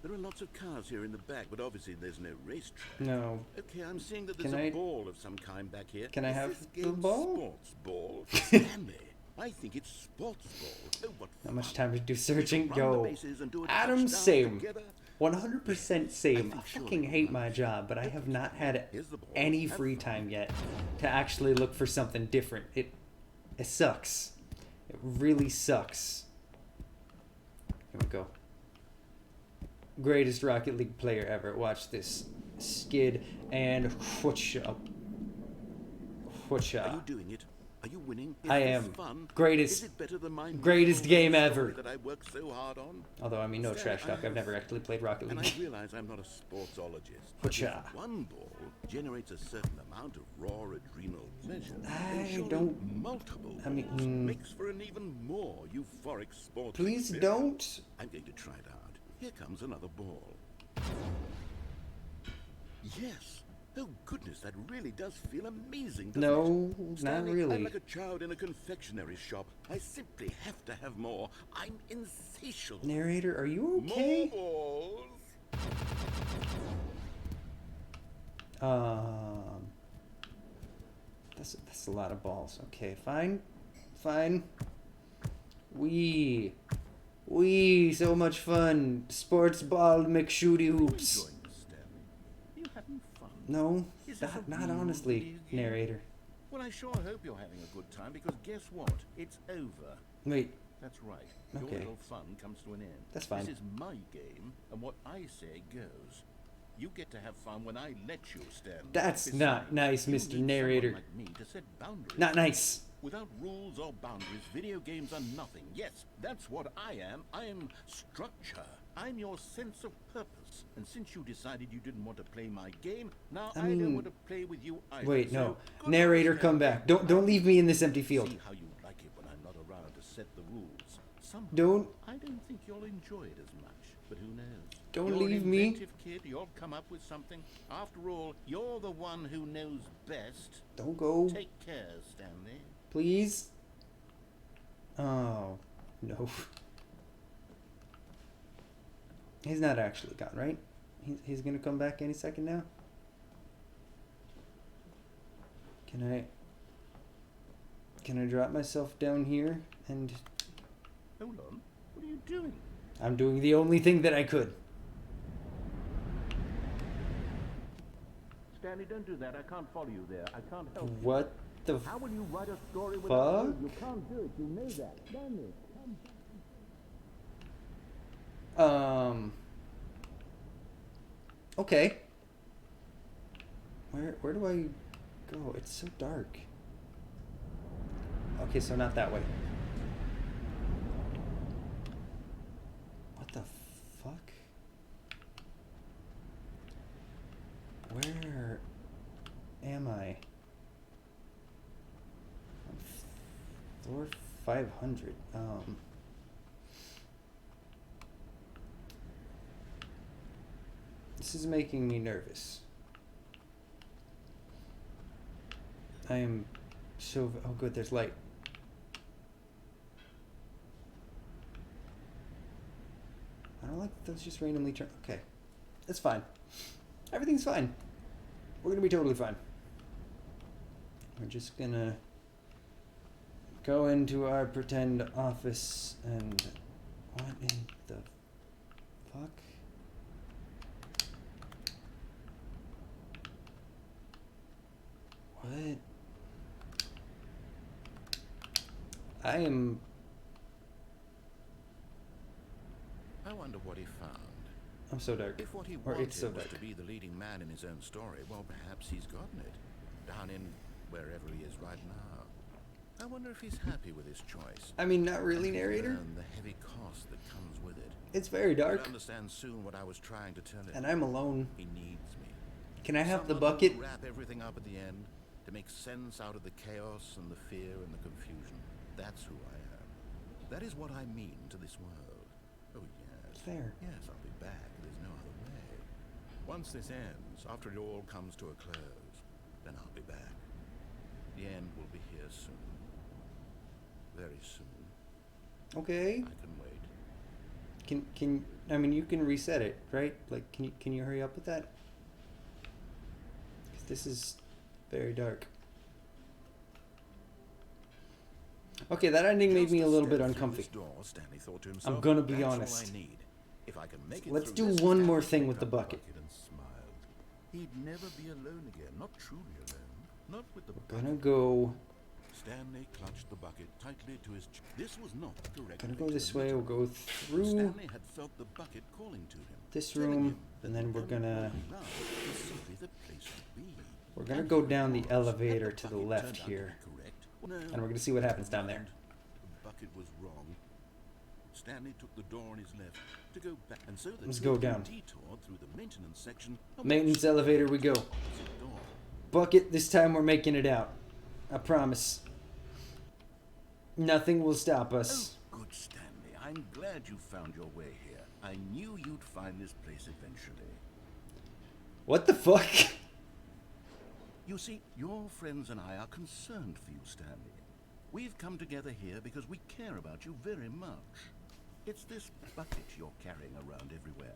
There are lots of cars here in the back, but obviously there's no racetrack. No. Okay, I'm seeing that there's Can a I- ball of some kind back here. Can I Is have this the game ball? Sports ball. Stanley, I think it's sports ball. Oh, what Not much fun. time to do We searching. can run the Go. bases and do a Adam, touchdown same. together. 100% same. I think surely fucking we'll hate run my this. job, but I have not had Here's the ball. any Have free fun. time yet to actually look for something different. It sucks. It really sucks. Here we go. Greatest Rocket League player ever. Watch this. Skid and whoocha. Are Whoocha. you doing it? Are you winning? Is I this am. fun? Greatest- Is it better than my greatest miserable game story ever. that I worked so hard on? Although, I mean, no Stan, trash I talk. I've have- never actually played Rocket And I League. realize I'm not a sportsologist. But if Whatcha? one ball generates a certain amount of raw adrenal pleasure, I then surely don't- multiple I mean, balls makes for an even more euphoric sports Please experience. don't. I'm going to try it out. Here comes another ball. Yes. Oh goodness, that really does feel amazing. doesn't No, it? not Stanley, really. I'm like a child in a confectionery shop. I simply have to have more. I'm insatiable. Narrator, are you okay? More balls. That's a lot of balls. Okay, fine. So much fun. Sports ball McShooty hoops. Enjoying this, Stanley. Are you having fun? No, Is this a not real honestly, video game? narrator. Well, I sure hope you're having a good time because guess what? It's over. Wait, That's right. Your Okay. little fun comes to an end. That's fine. This is my game, and what I say goes. You get to have fun when I let you, Stanley. That's Besides, not nice, you Mr. need someone Narrator. like me to set boundaries. not nice. Without rules or boundaries, video games are nothing. Yes, that's what I am. I am structure. I'm your sense of purpose. And since you decided you didn't want to play my game, now I, mean- don't want to play with you either. Wait, no. So, good Narrator, luck, come Stanley. back. Don't leave me in this empty field. See how you like it when I'm not around to set the rules. Somehow, Don't- I don't think you'll enjoy it as much, but who knows? Don't You're leave an me. inventive kid. You'll come up with something. After all, you're the one who knows best. Don't go, Take care, Stanley. please. Oh, no. He's not actually gone, right? He's gonna come back any second now. Can I drop myself down here? And Hold on. What are you doing? I'm doing the only thing that I could. Stanley, don't do that. I can't follow you there. I can't help you. What the How will you write a story fuck? without me? You can't do it. You know that. Stanley, come. Okay. Where do I go? It's so dark. Okay, so not that way. What the fuck? Where am I? On floor 500. This is making me nervous. I am so... Oh, good, there's light. I don't like those just randomly turn... Okay. It's fine. Everything's fine. We're gonna be totally fine. We're just gonna go into our pretend office and... What in the fuck? What? I wonder what he found. I'm so dark. If what he Or wanted it's so was dark. to be the leading man in his own story, well, perhaps he's gotten it. Down in wherever he is right now. I wonder if he's happy with his choice. I mean, not really, And narrator. learn the heavy cost that comes with it. It's very dark. He'll understand soon what I was trying to tell him. And I'm alone. He needs me. Can I have the Someone bucket? to wrap everything up at the end, to make sense out of the chaos and the fear and the confusion. That's who I am. That is what I mean to this world. Oh, yes. Fair. Yes, I'll be back. There's no other way. Once this ends, after it all comes to a close, then I'll be back. The end will be here soon. Very soon. Okay. I can wait. Can I mean, you can reset it, right? Like, can you hurry up with that? 'Cause this is very dark. Okay, that ending made me a little bit uncomfy. Stanley thought to himself, I'm gonna be "That's all honest. I need. If I can make it Let's through do this, one Stanley more thing picked with the up bucket. and smiled. He'd never be alone again, not truly alone, not with the We're gonna go. Stanley clutched the bucket tightly to his chest. This was not the correct Gonna way go to this admit way. it. We'll go through Stanley had felt the bucket calling to him. this telling room, him and that then we're the gonna round was simply the place to be. we're gonna And go here it down the was. elevator Had to the bucket left turned out to here, be correct? No, and we're gonna see what happens down there. the bucket was wrong. Stanley took the door on his left to go back, and so the Let's two go of them down. detoured through the maintenance section. of Maintenance the elevator we go. opposite door. Bucket, this time we're making it out. I promise. Nothing will stop us. Oh, good Stanley. I'm glad you found your way here. I knew you'd find this place eventually. What the fuck? You see, your friends and I are concerned for you, Stanley. We've come together here because we care about you very much. It's this bucket you're carrying around everywhere.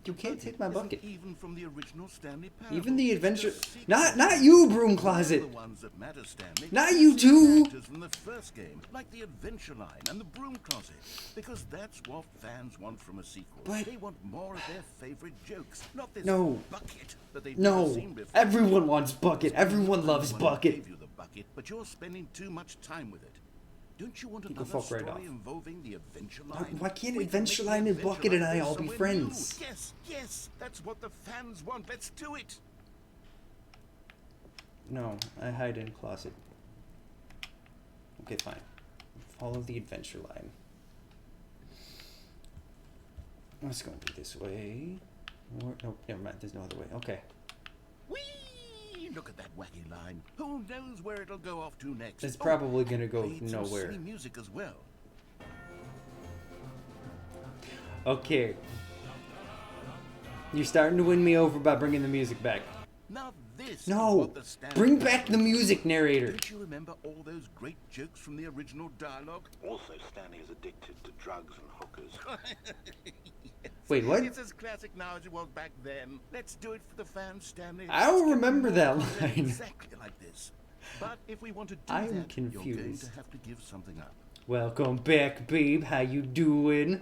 You can't take my Isn't bucket. even from the original Stanley parable. Even the It's adventure. secret. Not you, broom We're closet. the ones that matter, Stanley. Not The you secret too. characters from the first game, like the adventure line and the broom closet, because that's what fans want from a sequel. But- They want more of their favorite jokes, not this No. bucket that they've never No. seen before. Everyone wants bucket. Everyone loves Everyone bucket. gave you the bucket, but you're spending too much time with it. Don't you want You can another fuck right story off. involving the adventure line? Why can't We can Adventure make the Line and adventure Bucket and line I go all be somewhere friends? new. Yes, yes, that's what the fans want. Let's do it. No, I hide in closet. Okay, fine. Follow the adventure line. Let's go this way. Or, no, never mind. There's no other way. Okay. Whee! Look at that wacky line. Who knows where it'll go off to next? It's probably gonna and go played some nowhere. silly music as well. Okay. You're starting to win me over by bringing the music back. Now this is No! what the Stanley Bring back Parable the is. music, narrator. Don't you remember all those great jokes from the original dialogue? Also, Stanley is addicted to drugs and hookers. Wait, what? It's as classic now as it was back then. Let's do it for the fans, Stanley. I don't Let's get remember more that content line. Exactly like this. But if we want to do I'm that, you're going confused. to have to give something up. Welcome back, babe. How you doing?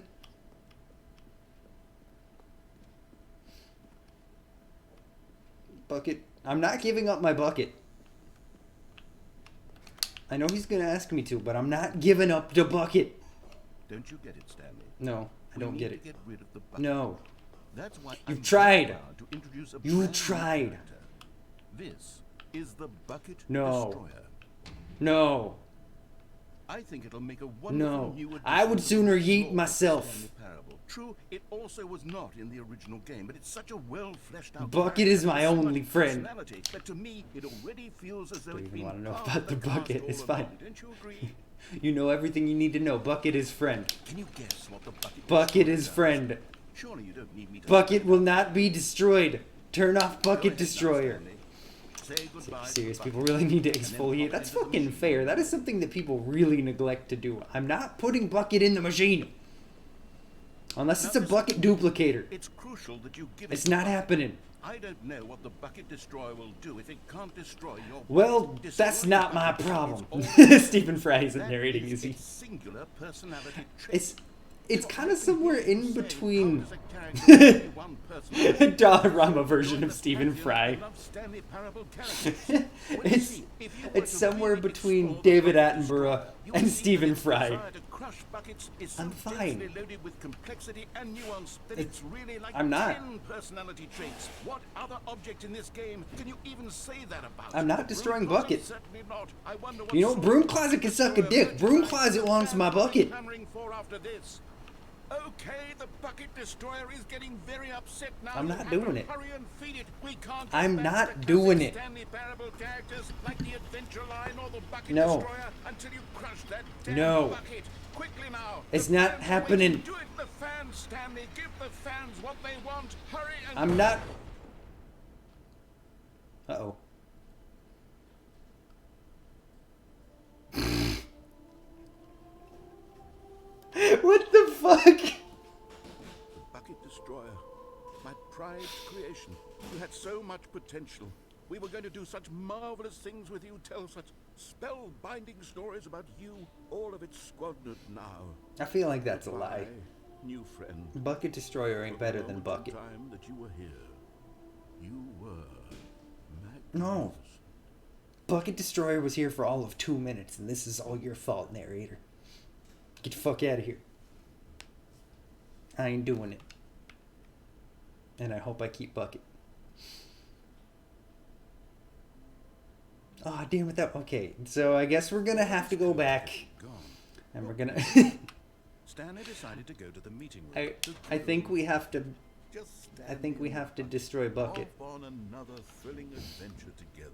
Bucket. I'm not giving up my bucket. I know he's gonna ask me to, but I'm not giving up the bucket. Don't you get it, Stanley? No, I don't We get need it. to get rid of the bucket. No. That's why You've I'm tried. so proud to introduce a You brand new tried. character. This is the Bucket No. Destroyer. No. I think it'll make a wonderful No. new addition I would to the sooner lore yeet of myself. Stanley Parable. True, it also was not in the original game, but it's such a well fleshed out. Bucket character is my with so only much friend. personality that to me it already feels as though Don't it's even been wanna know part about of the cast bucket. all It's along. fine. Don't you agree? You know everything you need to know. Bucket is friend. Can you guess what the Bucket Bucket Destroyer is does? friend. Surely you don't need me to Bucket will not be destroyed. Turn off Go Bucket ahead now, Destroyer. Stanley. Say goodbye to Serious, the people bucket, really need to and then exfoliate. pop That's into the fucking machine. fair. That is something that people really neglect to do. I'm not putting Bucket in the machine. Unless Now it's a listen, bucket duplicator. it's crucial that you give It's it not the bucket. happening. I don't know what the bucket destroyer will do if it can't destroy your Well, bucket. that's Destroy not the my bucket problem. is all- Stephen Fry isn't That narrating, is is he? its singular personality trait. It's kind of somewhere in between How does a character with only one personality Dollarama version join of the Stephen pantheon Fry. of beloved Stanley Parable characters? Well, you It's see, if you were it's to somewhere really between explore the David bucket Attenborough destroyer, you and would see Stephen that its Fry. desire to crush buckets is so I'm fine. densely loaded with complexity and nuance that It's- it's really like I'm not. 10 personality traits. What other object in this game can you even say that about? I'm not The destroying Broom Closet? bucket. Certainly not. I wonder what You know, sort Broom of Closet can suck a destroyer dick. Broom merchandise Closet wants my Stanley is bucket. clamoring for after this. Okay, the bucket destroyer is getting very upset now. I'm You not have doing to it. Hurry and feed it. We can't get I'm back not to the doing classic it. Stanley Parable characters like the Adventure Line or the Bucket No. Destroyer until you crush that damn No. bucket. Quickly now. It's The not fans are happening. waiting. Do it, the fans, Stanley. Give the fans what they want. Hurry and I'm not. Uh-oh. What the fuck? The Bucket Destroyer. My prized creation. You had so much potential. We were going to do such marvelous things with you, tell such spellbinding stories about you. All of it squandered now. I feel like that's a lie. Goodbye, new friend. Bucket Destroyer ain't For the better than moment in Bucket. Time that you were here. You were No. magnificent. Bucket Destroyer was here for all of 2 minutes, and this is all your fault, narrator. Get the fuck out of here. I ain't doing it. And I hope I keep Bucket. Oh, damn it, that... Okay, so I guess we're gonna have to go back, Gone. and we're gonna... Stanley decided to go to the meeting room. I think we have to... Just I think we have to destroy Bucket. off on another thrilling adventure together.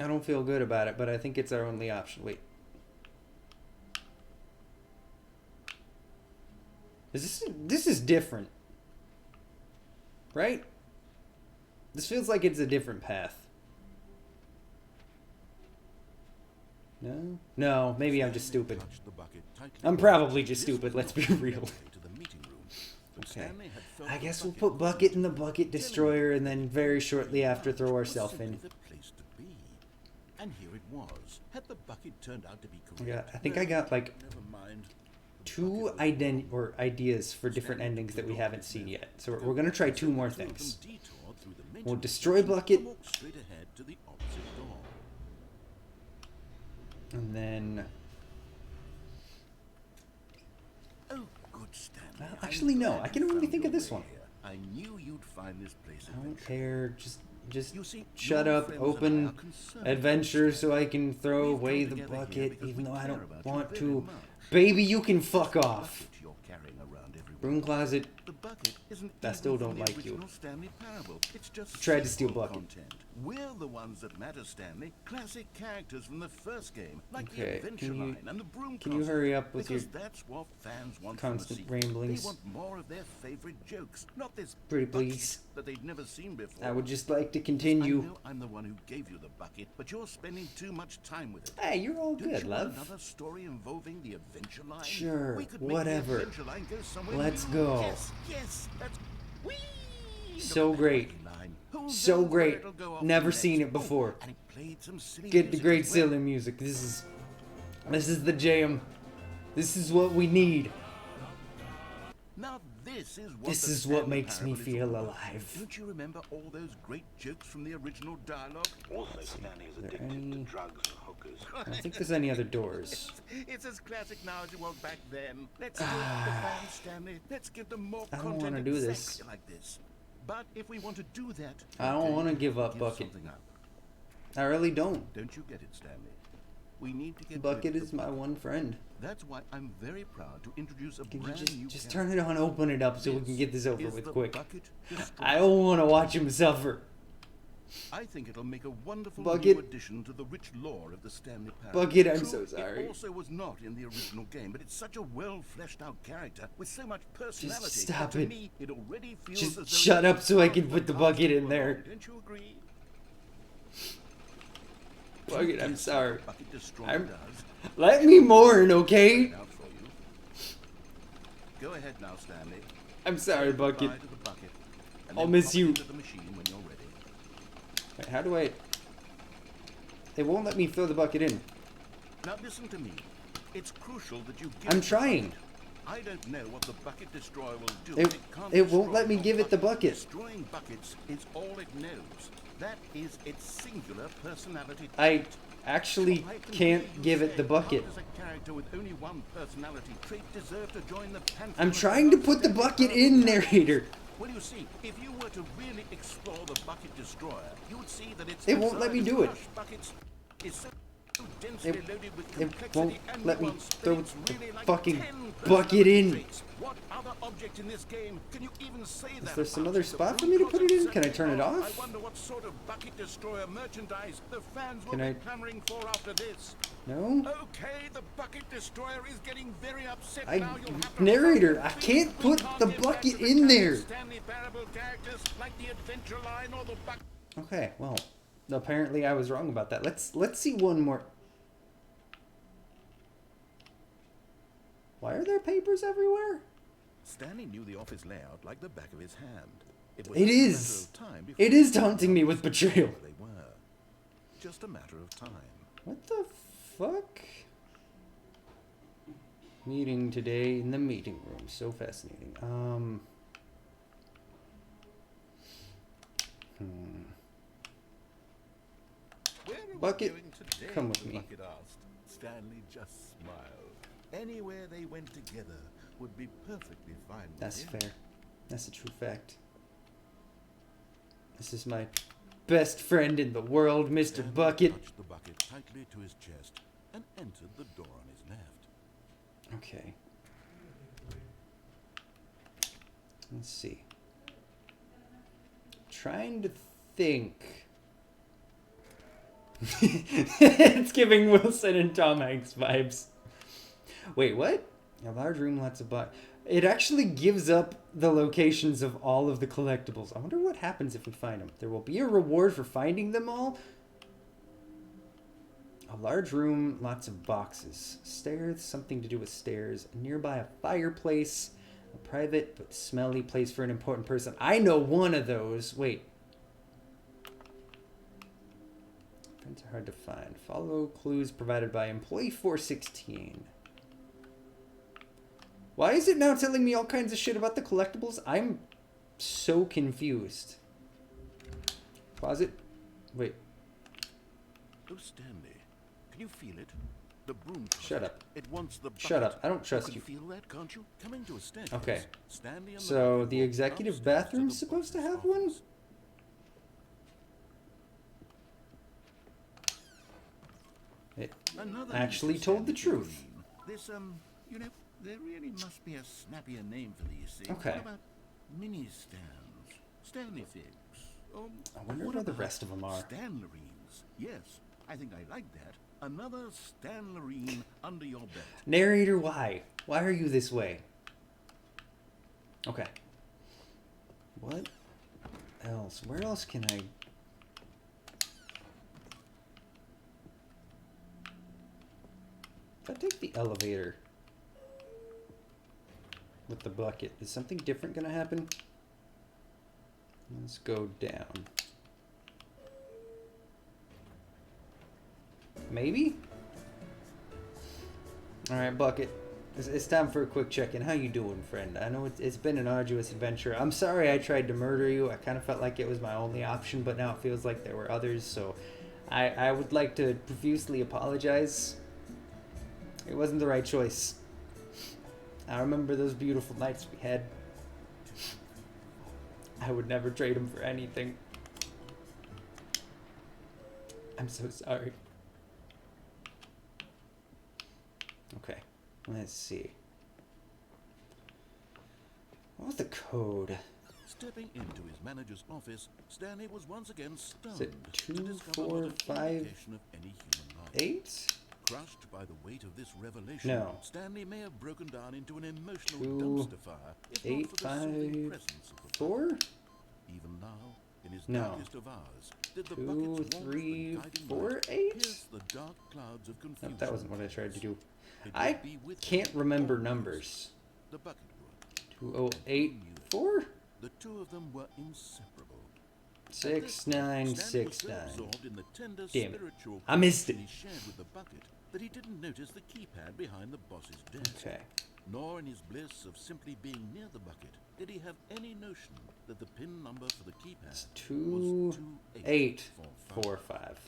I don't feel good about it, but I think it's our only option. Wait. This is different. Right? This feels like it's a different path. No? No, maybe I'm just stupid. Touched the bucket tightly. I'm probably just This stupid, was let's not be the real. entryway to the meeting room, but Okay. Stanley had felt I the guess we'll bucket put was Bucket in the Bucket telling Destroyer him and then very shortly after throw was ourselves simply in. the place to be. And here it was. Had the bucket turned out to be correct? Yeah, I think No, I got like never mind. The 2 bucket was ideas for different endings that we haven't seen yet. So we're gonna try 2 more Two of them things. detoured through the We'll mental destroy section Bucket. and walk straight ahead to the opposite door. And then... Oh, good Stanley. Well, I'm actually, no, glad I you can only found think of your this way one. here. I knew you'd find this place I don't adventurous. care. Just You see, shut your up, friends and I open are concerned adventure about so I can throw We've come away the together here bucket, because even we though I care don't about you want very to. much. Baby, you can The fuck off. bucket you're carrying around everywhere. Broom closet. The bucket isn't I even still from don't the like you. original Stanley Parable. It's just Tried to steal sequel bucket. content. We're the ones that matter, Stanley. Classic characters from the first game, like Okay, the Adventure can you- Line and the Broom Can you Closet. hurry up with your Because that's what fans want constant from a sequel. ramblings? They want more of their favorite jokes, not this Pretty bucket please. that they'd never seen before. I would just like to I continue. know I'm the one who gave you the bucket, but you're spending too much time with it. Hey, you're all Don't good, you want love. another story involving the Adventure Line? Sure, We could make whatever. The Adventure Line go somewhere Let's new. go. Yes, yes, that's whee! So Look at that great. lucky line. Who So knows where great. it'll go off Never to seen next? it before. Oh, and it played some silly Get the music great as well. silly music. This is the jam. This is what we need. Now this is what This the is what Stanley makes me Parable is feel all about. alive. Don't you remember all those great jokes from the original dialogue? Also, Stanley is there addicted any- to drugs and hookers. I don't think there's any other doors. It's as classic now as it was back then. Let's do it for the fans, Stanley. Let's give them more I don't content wanna do this. exactly like this. But if we want to do that, I don't okay, wanna give up Bucket. something up. I really don't. Don't you get it, Stanley? We need to get Bucket rid of is the my bucket. one friend. That's why I'm very proud to introduce a Can you brand new just character. turn it on, open it up so we can get this over is with the quick. Bucket Destroyer. I don't want to watch him suffer. I think it'll make a wonderful Bucket. new addition to the rich lore of the Stanley Parable. Bucket, I'm True, so sorry. It also was not in the original game, but it's such a well fleshed out character with so much personality. stop that to it. me, it already feels Just as though shut it's up so I can powerful put the enough bucket to in there. belong. Don't you agree? Bucket, I'm sorry. Bucket Destroyer I'm- does. Let me mourn, okay? Out for you. Go ahead now, Stanley. I'm sorry, Bucket. Goodbye to the bucket, and I'll then miss pop it you. into the machine when you're ready. Wait, how do I... It won't let me throw the bucket in. Now listen to me. It's crucial that you give I'm it the trying. bucket. I don't know what the bucket destroyer will do. It can't won't destroy let me your give it the bucket. Destroying buckets is all it knows. That is its singular personality I trait. actually So I can can't hear you give it say, the bucket. How does a character with only one personality trait deserve to join the pantheon I'm of trying to put the outstanding bucket powerful in, characters? narrator. Well, you see, if you were to really explore the bucket destroyer, you would see that its It won't let me desire do to it. crush buckets is so densely It- loaded with It complexity won't and let me nuance that throw it's the really like fucking 10 bucket in. traits. What other object in this game can you even say Is that there some about? other The spot for broom me to put it closet in? Can I turn it certainly off? I wonder what sort of bucket destroyer merchandise the fans will Can be I- clamoring for after this. No? Okay, the bucket destroyer is getting very upset I- now. You'll have to narrator, hurry. I can't We put can't the get back bucket to the in kind of there. Stanley Parable characters like the Adventure Line or the bucket. Okay, well, apparently I was wrong about that. Let's see one more. Why are there papers everywhere? Stanley knew the office layout like the back of his hand. It just a is. matter of time before It he is found taunting out me with where betrayal. they were. Just a matter of time. What the fuck? Meeting today in the meeting room. So fascinating. Where are Bucket, we going today? come with the me. Bucket asked. Stanley just smiled. Anywhere they went together would be perfectly fine with That's him. fair. That's a true fact. This is my best friend in the world, Mr. Stanley Bucket. touched the bucket tightly to his chest and entered the door on his left. Okay. Let's see. Trying to think. It's giving Wilson and Tom Hanks vibes. Wait, what? A large room, lots of It actually gives up the locations of all of the collectibles. I wonder what happens if we find them. There will be a reward for finding them all. A large room, lots of boxes. Stairs, something to do with stairs. Nearby a fireplace. A private but smelly place for an important person. I know one of those. Wait. Friends are hard to find. Follow clues provided by employee 416. Why is it now telling me all kinds of shit about the collectibles? I'm so confused. Closet? Wait. Oh, Stanley, can you feel it? The broom closet. Shut up. It wants the Shut bucket. up. I don't trust you. you. Can feel that, can't you? Coming to a staircase. Okay. Stanley and So bucket the walked executive upstairs to bathroom's the supposed to boss's have one? office. It Another actually Mrs. told the Stanley truth. This, you know, there really must be a snappier name for these things. Okay. What about mini stands? Stanley figs? I wonder what where the about rest of them are. Stanlerines. Yes, I think I like that. Another Stanlerine under your belt. Narrator, why? Why are you this way? Okay. What else? Where else can I... If I take the elevator with the bucket, is something different gonna happen? Let's go down. Maybe? Alright, Bucket. It's time for a quick check-in. How you doing, friend? I know it's been an arduous adventure. I'm sorry I tried to murder you. I kind of felt like it was my only option, but now it feels like there were others, so I would like to profusely apologize. It wasn't the right choice. I remember those beautiful nights we had. I would never trade them for anything. I'm so sorry. Okay, let's see. What was the code? Stepping into his manager's office, Stanley was once again stunned Is it to 2, discover 4, not an 5, indication of any human life. 8? Crushed by the weight of this revelation, No. Stanley may have broken down into an emotional 2, dumpster fire if 8, not for the soothing 5, presence of the 4? bucket. Even now, in his No. darkest of hours, did the 2, bucket's warmth and 3, guiding 4, light 8? pierce the dark clouds of confusion. Nope, that wasn't what I tried to do. It I would be with can't him remember always. numbers. The bucket would. 2084? The two of them were inseparable. 6969. Absorbed in the tender Damn it. spiritual I missed it. connection he shared with the bucket that he didn't notice the keypad behind the boss's desk. Okay. Nor in his bliss of simply being near the bucket did he have any notion that the pin number for the keypad It's was 2845. 2845.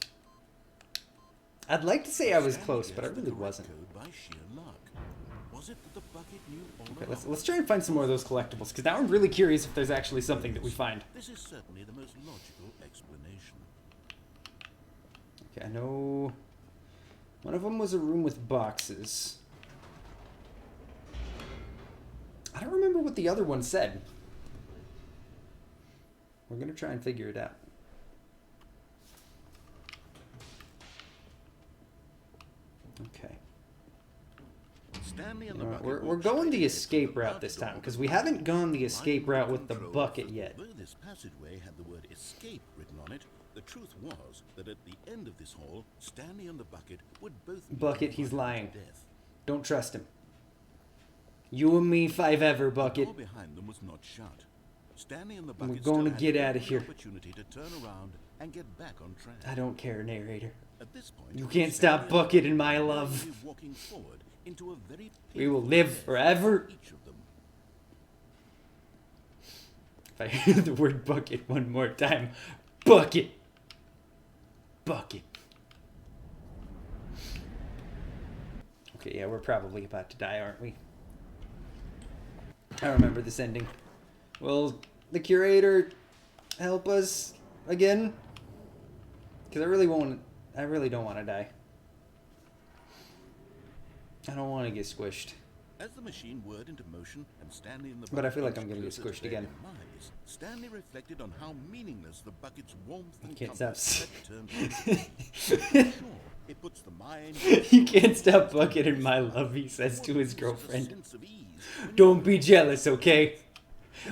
I'd like to say I was Stanley close, but I guessed the really correct wasn't. code by sheer luck. Was it that the bucket knew all Okay, along? let's try and find some more of those collectibles, because now I'm really curious if there's actually something that we find. This is certainly the most logical explanation. Okay, I know one of them was a room with boxes. I don't remember what the other one said. We're gonna try and figure it out. Okay. Stanley and You know the what, bucket we're walked going straight the ahead to escape the route back this door time, of because the we building. haven't gone the escape route with the Control, bucket yet. Though this passageway had the word escape written on it, the truth was that at the end of this hall, Stanley and the bucket would both be Bucket, he's confined lying. to death. Don't trust him. You and me, five ever, The Bucket. door behind them was not shut. Stanley and the We're bucket going to still had get every outta here. opportunity to turn around and get back on track. I don't care, narrator. At this point, You can't Stanley stop and the Bucket and bucket my were love. slowly walking forward into a very We will painful live death forever. for each of them. If I hear the word bucket one more time, bucket. Bucket. Okay, yeah, we're probably about to die, aren't we? I remember this ending. Will the curator help us again? Because I really don't want to die. I don't want to get squished. As the machine whirred into motion and Stanley and the But I bucket feel like inched I'm gonna get closer to squished their again. demise, Stanley reflected on how meaningless the bucket's warmth and Can't comfort stop. had turned out. Sure, it puts the mind. You can't stop Bucket in my love, he says to his What girlfriend. sense of ease when Don't you be were- jealous, okay?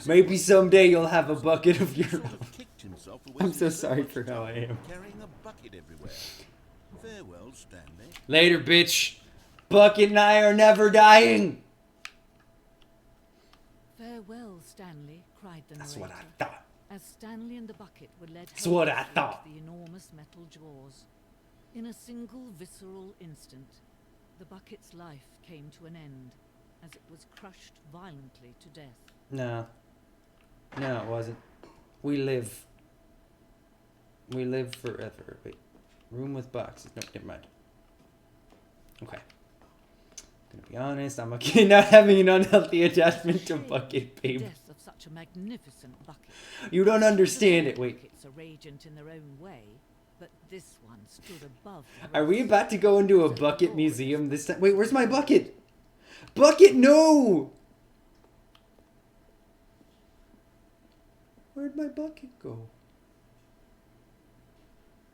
Maybe someday you'll have a bucket of your Sort own. of kicked himself for I'm wasting so sorry much for how I time am. Carrying a bucket everywhere. Farewell, Stanley. Later, bitch. Bucket and I are never dying. Farewell, Stanley, cried the That's narrator, what I thought. as Stanley and the bucket were led That's what I helplessly thought. into the enormous metal jaws. In a single visceral instant, the bucket's life came to an end, as it was crushed violently to death. No. No, it wasn't. We live. We live forever. Wait. Room with boxes. No, never mind. Okay. Gonna be honest, I'm okay not having an unhealthy attachment to Shame Bucket, the babe. death of such a magnificent bucket. You don't understand The it. Wait. buckets are radiant in their own way, but this one stood above the Are we rest. about to go into a So bucket glorious museum this time? was Wait, where's my its bucket? Bucket, no! Where'd my bucket go?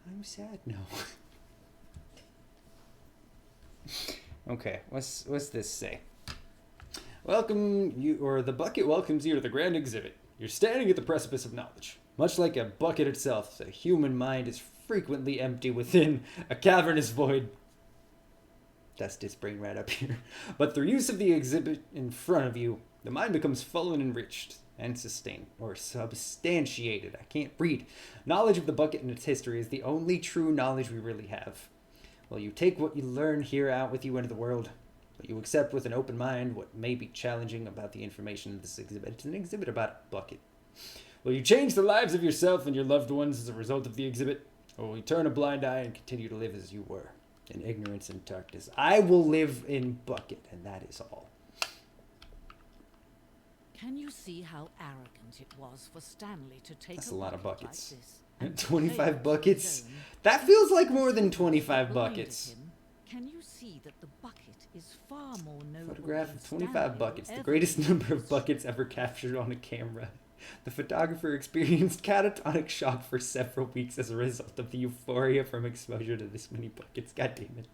I'm sad now. Okay, what's this say? Welcome you, or the bucket welcomes you to the grand exhibit. You're standing at the precipice of knowledge. Much like a bucket itself, the human mind is frequently empty within a cavernous void. That's his brain right up here. But through use of the exhibit in front of you, the mind becomes full and enriched and sustained, or substantiated. I can't read. Knowledge of the bucket and its history is the only true knowledge we really have. Well, you take what you learn here out with you into the world, but you accept with an open mind what may be challenging about the information in this exhibit. It's an exhibit about a bucket. Will you change the lives of yourself and your loved ones as a result of the exhibit? Or will you turn a blind eye and continue to live as you were, in ignorance and darkness? I will live in bucket, and that is all. Can you see how arrogant it was for Stanley to take That's a a lot of bucket buckets. like this and 25 claim it as buckets? his own? That feels like more than 25 Blinded buckets. him, can you see that the bucket is far more noble Photograph than of 25 Stanley buckets, will the ever greatest be? number of buckets ever captured on a camera. The photographer experienced catatonic shock for several weeks as a result of the euphoria from exposure to this many buckets. God damn it.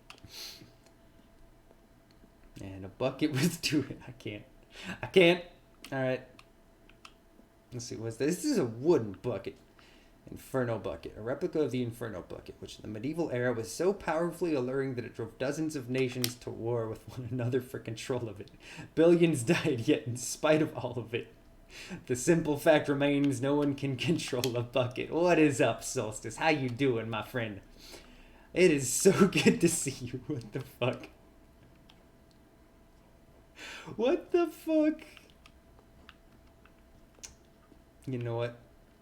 And a bucket was doing. I can't. Alright. Let's see, what's this? This is a wooden bucket. Inferno Bucket, a replica of the Inferno Bucket, which in the medieval era was so powerfully alluring that it drove dozens of nations to war with one another for control of it. Billions died, yet in spite of all of it, the simple fact remains no one can control a bucket. What is up, Solstice? How you doing, my friend? It is so good to see you. What the fuck? What the fuck? You know what?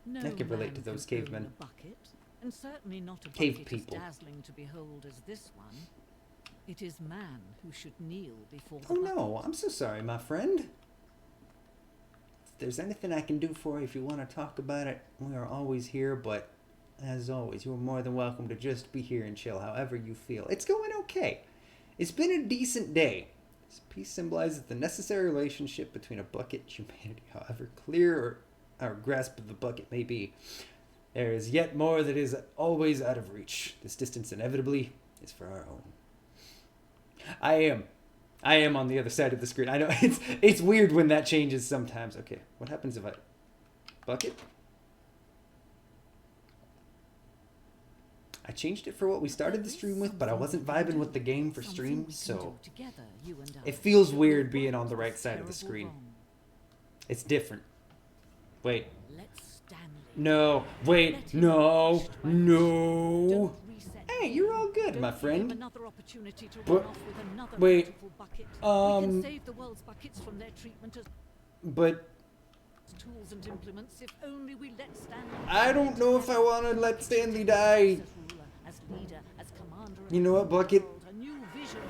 No I can relate to man those can own cavemen. a bucket, and certainly not a Cave bucket people. as dazzling to behold as this one. It is man who should kneel before the Oh bucket. no, I'm so sorry, my friend. If there's anything I can do for you, if you want to talk about it, we are always here, but as always, you're more than welcome to just be here and chill however you feel. It's going okay. It's been a decent day. This piece symbolizes the necessary relationship between a bucket and humanity, however clear or our grasp of the bucket may be. There is yet more that is always out of reach. This distance inevitably is for our own. I am on the other side of the screen. I know it's weird when that changes sometimes. Okay, what happens if I bucket? I changed it for what we started the stream with, but I wasn't vibing with the game for stream, so it feels weird being on the right side of the screen. It's different. Wait. No. Wait. No. No. Hey, you're all good, my friend. But wait. We can save the world's buckets from their treatment as But tools and implements if only we let Stanley. I don't know if I want to let Stanley die. As leader, as commander of You know what, Bucket? a new vision.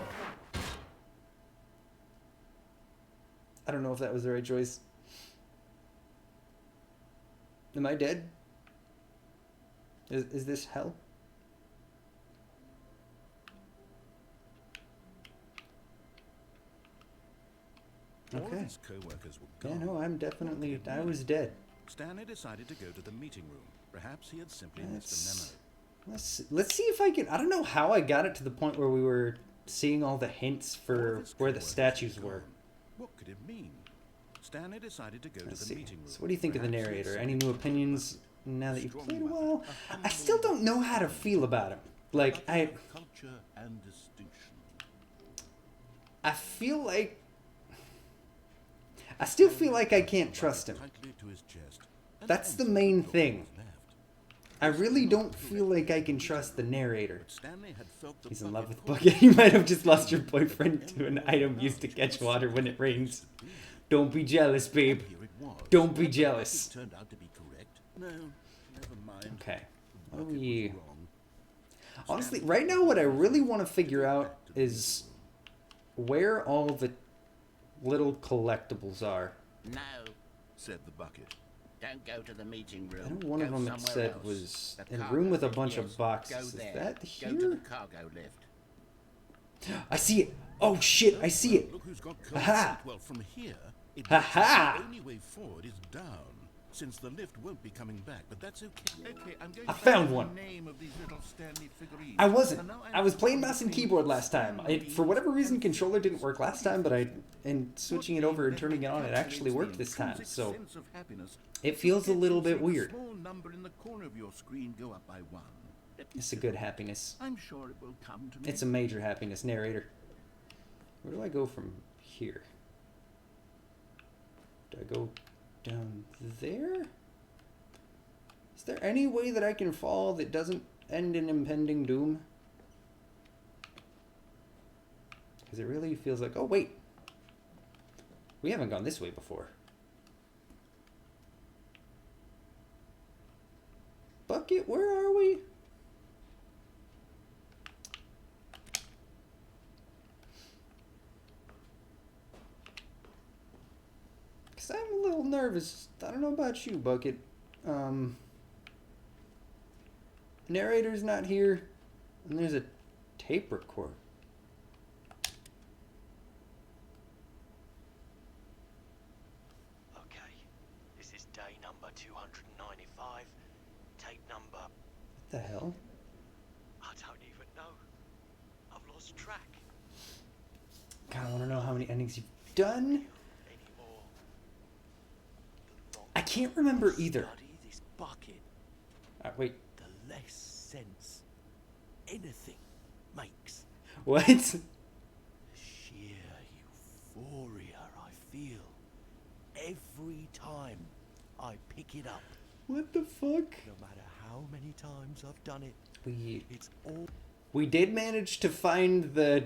I don't know if that was the right choice. Am I dead? Is this hell? All of Okay. his co-workers were Yeah, gone. no, I'm definitely... I was dead. Stanley decided to go to the meeting room. Perhaps he had simply missed a memo. Let's see if I can... I don't know how I got it to the point where we were seeing all the hints All of for his where the co-workers statues were were. gone. What could it mean? Stanley decided to go Let's to the see. meeting room. So what do you think of the Perhaps he had narrator? Any simply new missed a opinions memo. now that you've Strong played a mother, while? a I still humble don't know how to feel about him. Like, I Culture and distinction. feel like... I still feel like I can't trust him. Tightly to his chest, and That's the answered main what thing. was left. I really don't feel like I can trust the narrator. But Stanley had felt the He's in love with bucket Bucket. You might have just lost your boyfriend to an item used to catch water when it rains. Don't be jealous, babe. Here it was. Don't be It jealous. turned out to be correct. No, never mind. Okay. The Oh, bucket was yeah. wrong. Honestly, right now what I really want to figure out is where all the little collectibles are. No, Said the bucket. don't go to the meeting room. I know one of Go them it somewhere said else. was The in a cargo room with a lift, bunch yes. of boxes. Go Is there. that Go here? to the cargo lift. I see it. Oh shit, I see it. Look who's got Aha. Well, from here, it Aha. the only way forward is down, since the lift won't be coming back. But that's okay. Okay, I'm going I to found find one. the name of these little Stanley figurines. I wasn't. And now I was playing I'm mouse and between keyboard last time. Stanley For whatever reason, and controller didn't work last time, but and switching it over and turning it on, it actually calculates worked the this time. intrinsic So sense of happiness. it feels a little bit See the weird. small number in the corner of your screen go up by 1. Let me It's a see. good happiness. I'm sure it will come to me. It's a major happiness. Narrator. Where do I go from here? Do I go down there? Is there any way that I can fall that doesn't end in impending doom? Because it really feels like... Oh, wait. We haven't gone this way before. Bucket, where are we? Because I'm a little nervous. I don't know about you, Bucket. Narrator's not here. And there's a tape recorder. Okay, this is day number 295. Tape number... What the hell? I don't even know. I've lost track. God, I want to know how many endings you've done. Anymore. I can't remember either. Study this bucket. Wait. the less sense anything makes. What? The sheer euphoria I feel every time I pick it up. What the fuck? No matter how many times I've done it, We it's all did manage to find the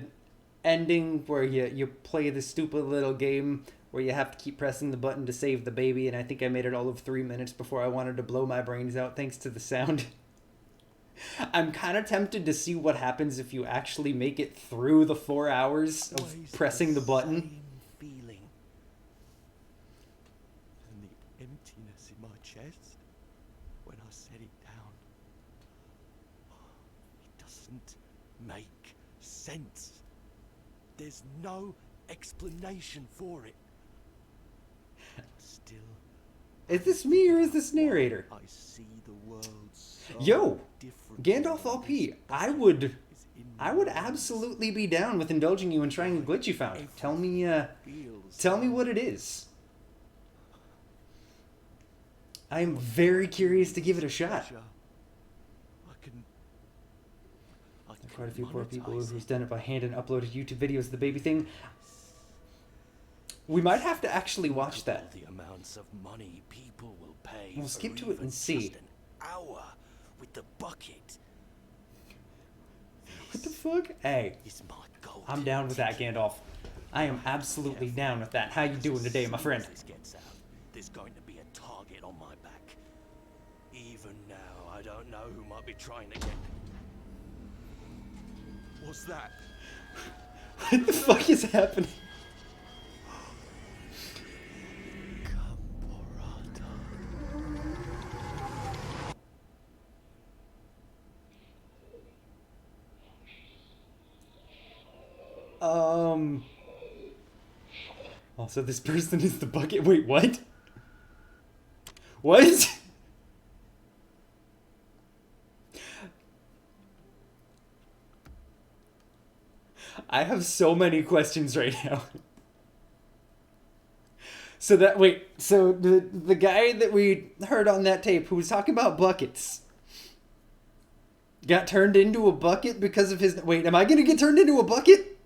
ending where you play the stupid little game where you have to keep pressing the button to save the baby, and I think I made it all of 3 minutes before I wanted to blow my brains out thanks to the sound. I'm kind of tempted to see what happens if you actually make it through the 4 hours of always pressing the button. same feeling. And the emptiness in my chest when I set it down. It doesn't make sense. There's no explanation for it. Still, Is this me or is this narrator? I see the world so Yo, different. Gandalf LP, I would absolutely be down with indulging you and trying a glitch you found. Tell me what it is. I am very curious to give it a shot. Quite a few poor people who's done it by hand and uploaded YouTube videos of the baby thing. We might have to actually watch that. The amounts of money people will pay. We'll skip to it and even see. just an hour with the bucket. What the fuck? Hey, Is my gold. I'm down with that, Gandalf. I am absolutely down with that. How you doing today, my friend? This gets out, there's going to be a target on my back. Even now, I don't know who might be trying to get. What's that? What the fuck is happening? Also, this person is the bucket. Wait, what? What? I have so many questions right now. So the guy that we heard on that tape who was talking about buckets got turned into a bucket because of his... Wait, am I going to get turned into a bucket?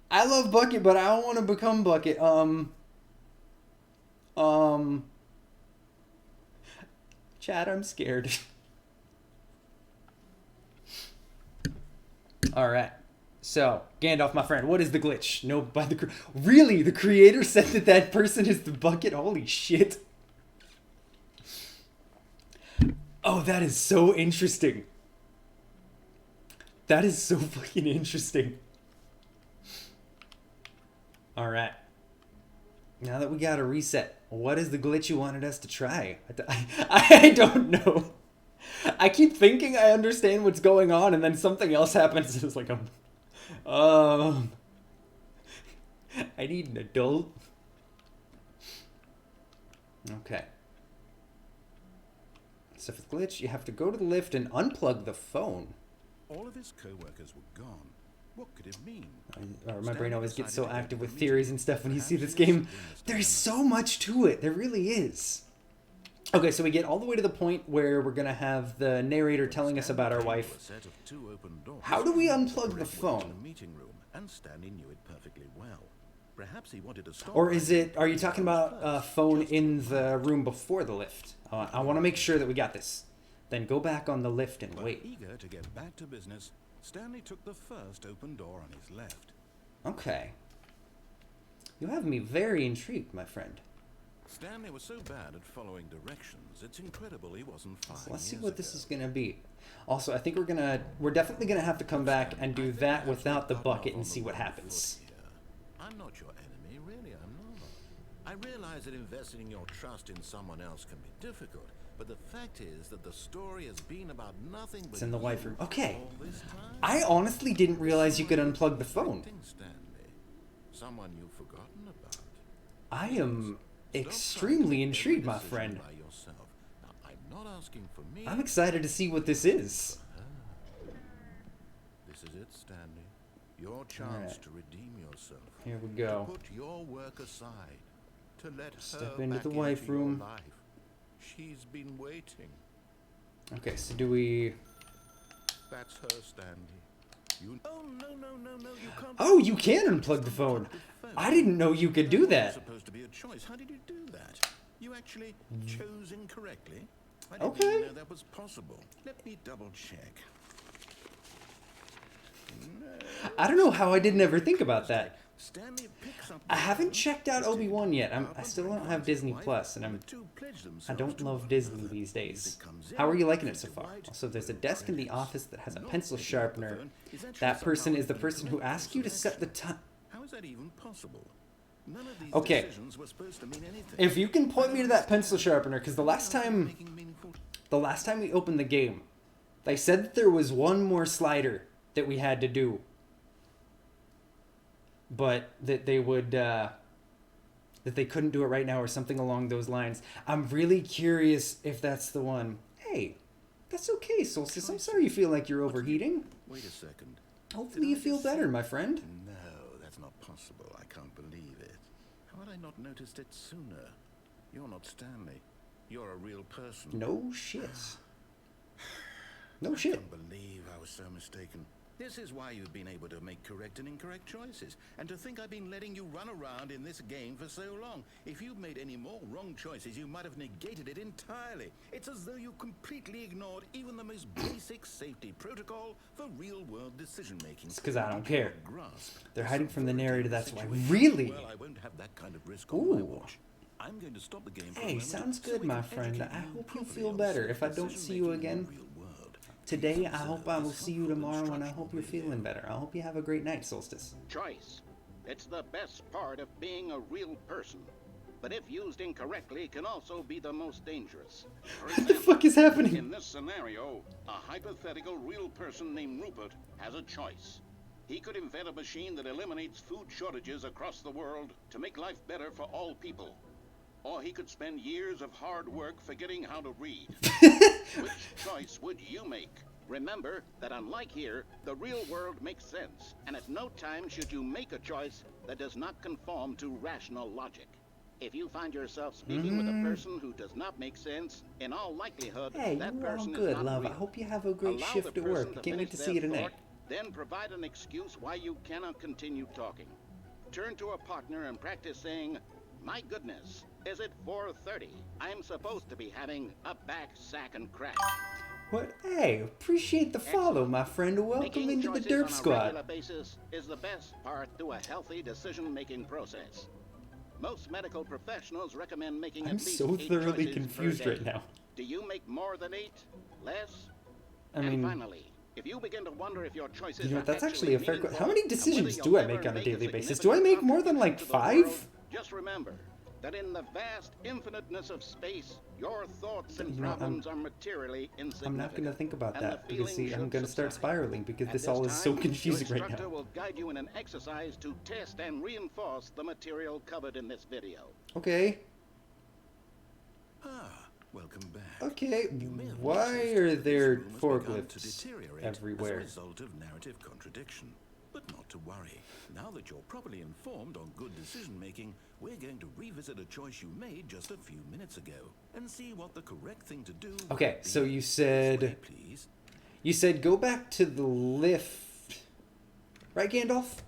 I love bucket, but I don't want to become bucket. Chad, I'm scared. All right. So, Gandalf, my friend, what is the glitch? No, by the... Really? The creator said that person is the bucket? Holy shit. Oh, that is so interesting. That is so fucking interesting. All right. Now that we got a reset, what is the glitch you wanted us to try? I don't know. I keep thinking I understand what's going on, and then something else happens. It's like, I need an adult. Okay. So for the glitch, you have to go to the lift and unplug the phone. All of his co-workers were gone. What could it mean? My brain always gets so active with theories and stuff when you see this game. There's so much to it. There really is. Okay, so we get all the way to the point where we're going to have the narrator telling us about our wife. How do we unplug the phone? And Stanley knew it perfectly well. Perhaps he wanted to stop. Or is it... Are you talking about a phone in the room before the lift? I want to make sure that we got this. Then go back on the lift and wait. Eager to get back to business, Stanley took the first open door on his left. Okay. You have me very intrigued, my friend. Stanley was so bad at following directions, it's incredible he wasn't 5 So let's see years what this ago. is going to be. Also, I think we're definitely going to have to come back and do that without the bucket and see what happens. I'm not your enemy, really, I'm not. I realize that investing your trust in someone else can be difficult, but the fact is that the story has been about nothing but It's in the wife room. you Okay. all this time. I honestly didn't realize you could unplug the phone. Stanley, someone you've forgotten about. I am extremely intrigued, my friend. By yourself. Now, I'm not asking for me. I'm excited to see what this is. This is it, Stanley. Your chance Alright. to redeem yourself. Here we go. To put your work aside. To let Step her into back the wife your room. life. She's been waiting. Okay, so do we... That's her, Stanley. You... Oh, no, you can't... Oh, you can unplug the phone. I didn't know you could do That that. wasn't supposed to be a choice. How did you do that? You actually chose incorrectly? I didn't Okay. even know that was possible. Let me double check. No. I don't know how I didn't ever think about that. Stanley picks up I the haven't phone, checked out proceeded Obi-Wan yet. to I still don't have his Disney wife, Plus, and the two pledged I themselves don't to love one Disney another. these days. Music comes How are in, you liking it fades so to far? white, Also, there's a desk in the credits. office that has a Not pencil picking up the sharpener. phone is actually That person somehow is the person who incorrect asked you to set the selection. time. How is that even possible? None of these Okay. decisions were supposed to mean anything. If you can point me to that pencil sharpener, because the last time Making meaningful... we opened the game, they said that there was one more slider that we had to do, but that they would that they couldn't do it right now or something along those lines. I'm really curious if that's the one. Hey, that's okay, Solstice. I'm sorry you feel like you're overheating. Wait a second. Hopefully you feel better, my friend. No, that's not possible. I can't believe it. How had I not noticed it sooner? You're not Stanley. You're a real person. No shit. No I shit. can't believe I was so mistaken. This is why you've been able to make correct and incorrect choices. And to think I've been letting you run around in this game for so long. If you'd made any more wrong choices, you might have negated it entirely. It's as though you completely ignored even the most basic safety protocol for real-world decision-making. It's 'cause I don't care. Grasp They're the hiding from the severity narrator, of that's why. situation. Really? Well, I won't have that kind of risk on my Ooh. watch. I'm going to stop the game for a Hey, moment sounds so good, we my can friend. educate I hope you properly feel on better. safe If I don't see you decision-making in again the real world. today, I hope I will see you tomorrow, and I hope you're feeling better. I hope you have a great night, Solstice. Choice. It's the best part of being a real person. But if used incorrectly, can also be the most dangerous. For What the example, fuck is happening? in this scenario, a hypothetical real person named Rupert has a choice. He could invent a machine that eliminates food shortages across the world to make life better for all people. Or he could spend years of hard work forgetting how to read. Which choice would you make? Remember that unlike here, the real world makes sense, and at no time should you make a choice that does not conform to rational logic. If you find yourself speaking with a person who does not make sense, in all likelihood, Hey, that you're all person is good, not love. I real. hope you have a great Allow shift the at person work. Can't wait finish to their see you tonight. thought, then provide an excuse why you cannot continue talking. Turn to a partner and practice saying, "My goodness, is it 4:30? I'm supposed to be having a back, sack, and crack." What? Hey, appreciate the follow, my friend. Welcome Making into the choices Derp on a Squad. regular basis is the best part to a healthy decision-making process. Most medical professionals recommend making I'm at least so 8 thoroughly choices confused per right day. now. Do you make more than 8? Less? I And mean, finally, if you begin to wonder if your choices you know are what? That's actually a fair meaningful, question. How many and whether decisions you'll do I ever make on a make daily basis? significant Do I make more than like contribution to the world, 5? just remember that in the vast infiniteness of space, your thoughts and You know, problems are materially insignificant. I'm not going to think about and the that because, see, feeling I'm should going to start subside. spiraling because At this all is so time, confusing your right instructor now. will guide you in an exercise to test and reinforce the material covered in this video. Okay, Ah, welcome back. okay. You may have Why noticed are that there this room has begun to forklifts deteriorate as everywhere? a result of narrative contradiction. But not to worry. Now that you're properly informed on good decision-making, we're going to revisit a choice you made just a few minutes ago and see what the correct thing to do would Okay, be. so you This said way, please. you said go back to the lift, right, Gandalf?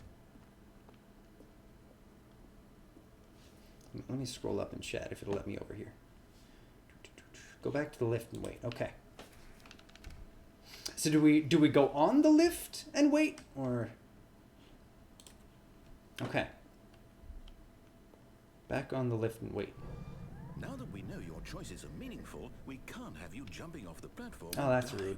Let me scroll up in chat if it'll let me over here. Go back to the lift and wait. Okay. So do we go on the lift and wait, or? Okay. Back on the lift and wait. Now that we know your choices are meaningful, we can't have you jumping off the platform. Oh, that's and dying. rude.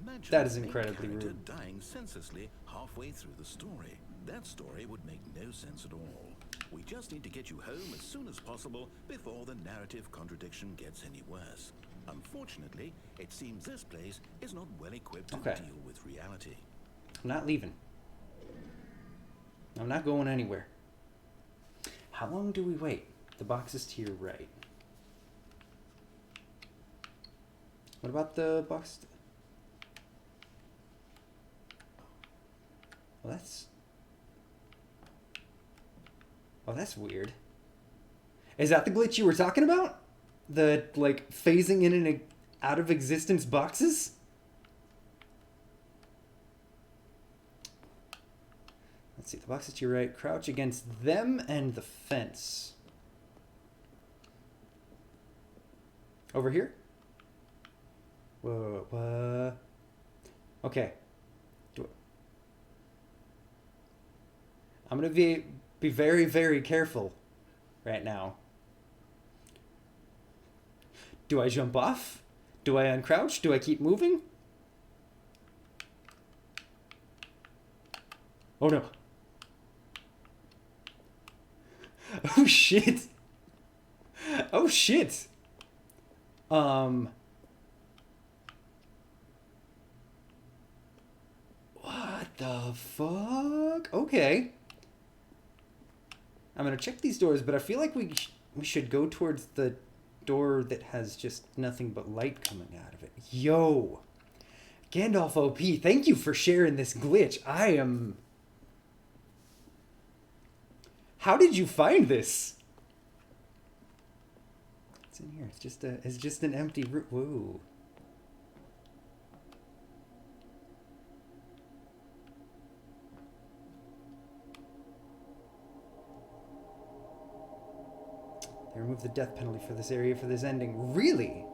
Imagine That is the main incredibly character rude. dying senselessly halfway through the story. That story would make no sense at all. We just need to get you home as soon as possible before the narrative contradiction gets any worse. Unfortunately, it seems this place is not well equipped to Okay. deal with reality. I'm not leaving. I'm not going anywhere. How long do we wait? The box is to your right. What about the box? Well, that's... Oh, that's weird. Is that the glitch you were talking about? the like phasing in and out of existence boxes? Let's see, the boxes to your right, crouch against them and the fence. Over here? Whoa, okay. I'm gonna be very, very careful right now. Do I jump off? Do I uncrouch? Do I keep moving? Oh no. Oh shit. Oh shit. What the fuck? Okay. I'm gonna check these doors, but I feel like we should go towards the door that has just nothing but light coming out of it. Yo! Gandalf OP, thank you for sharing this glitch. I am... How did you find this? What's in here? It's just an empty room. Whoa. They removed the death penalty for this area for this ending. Really?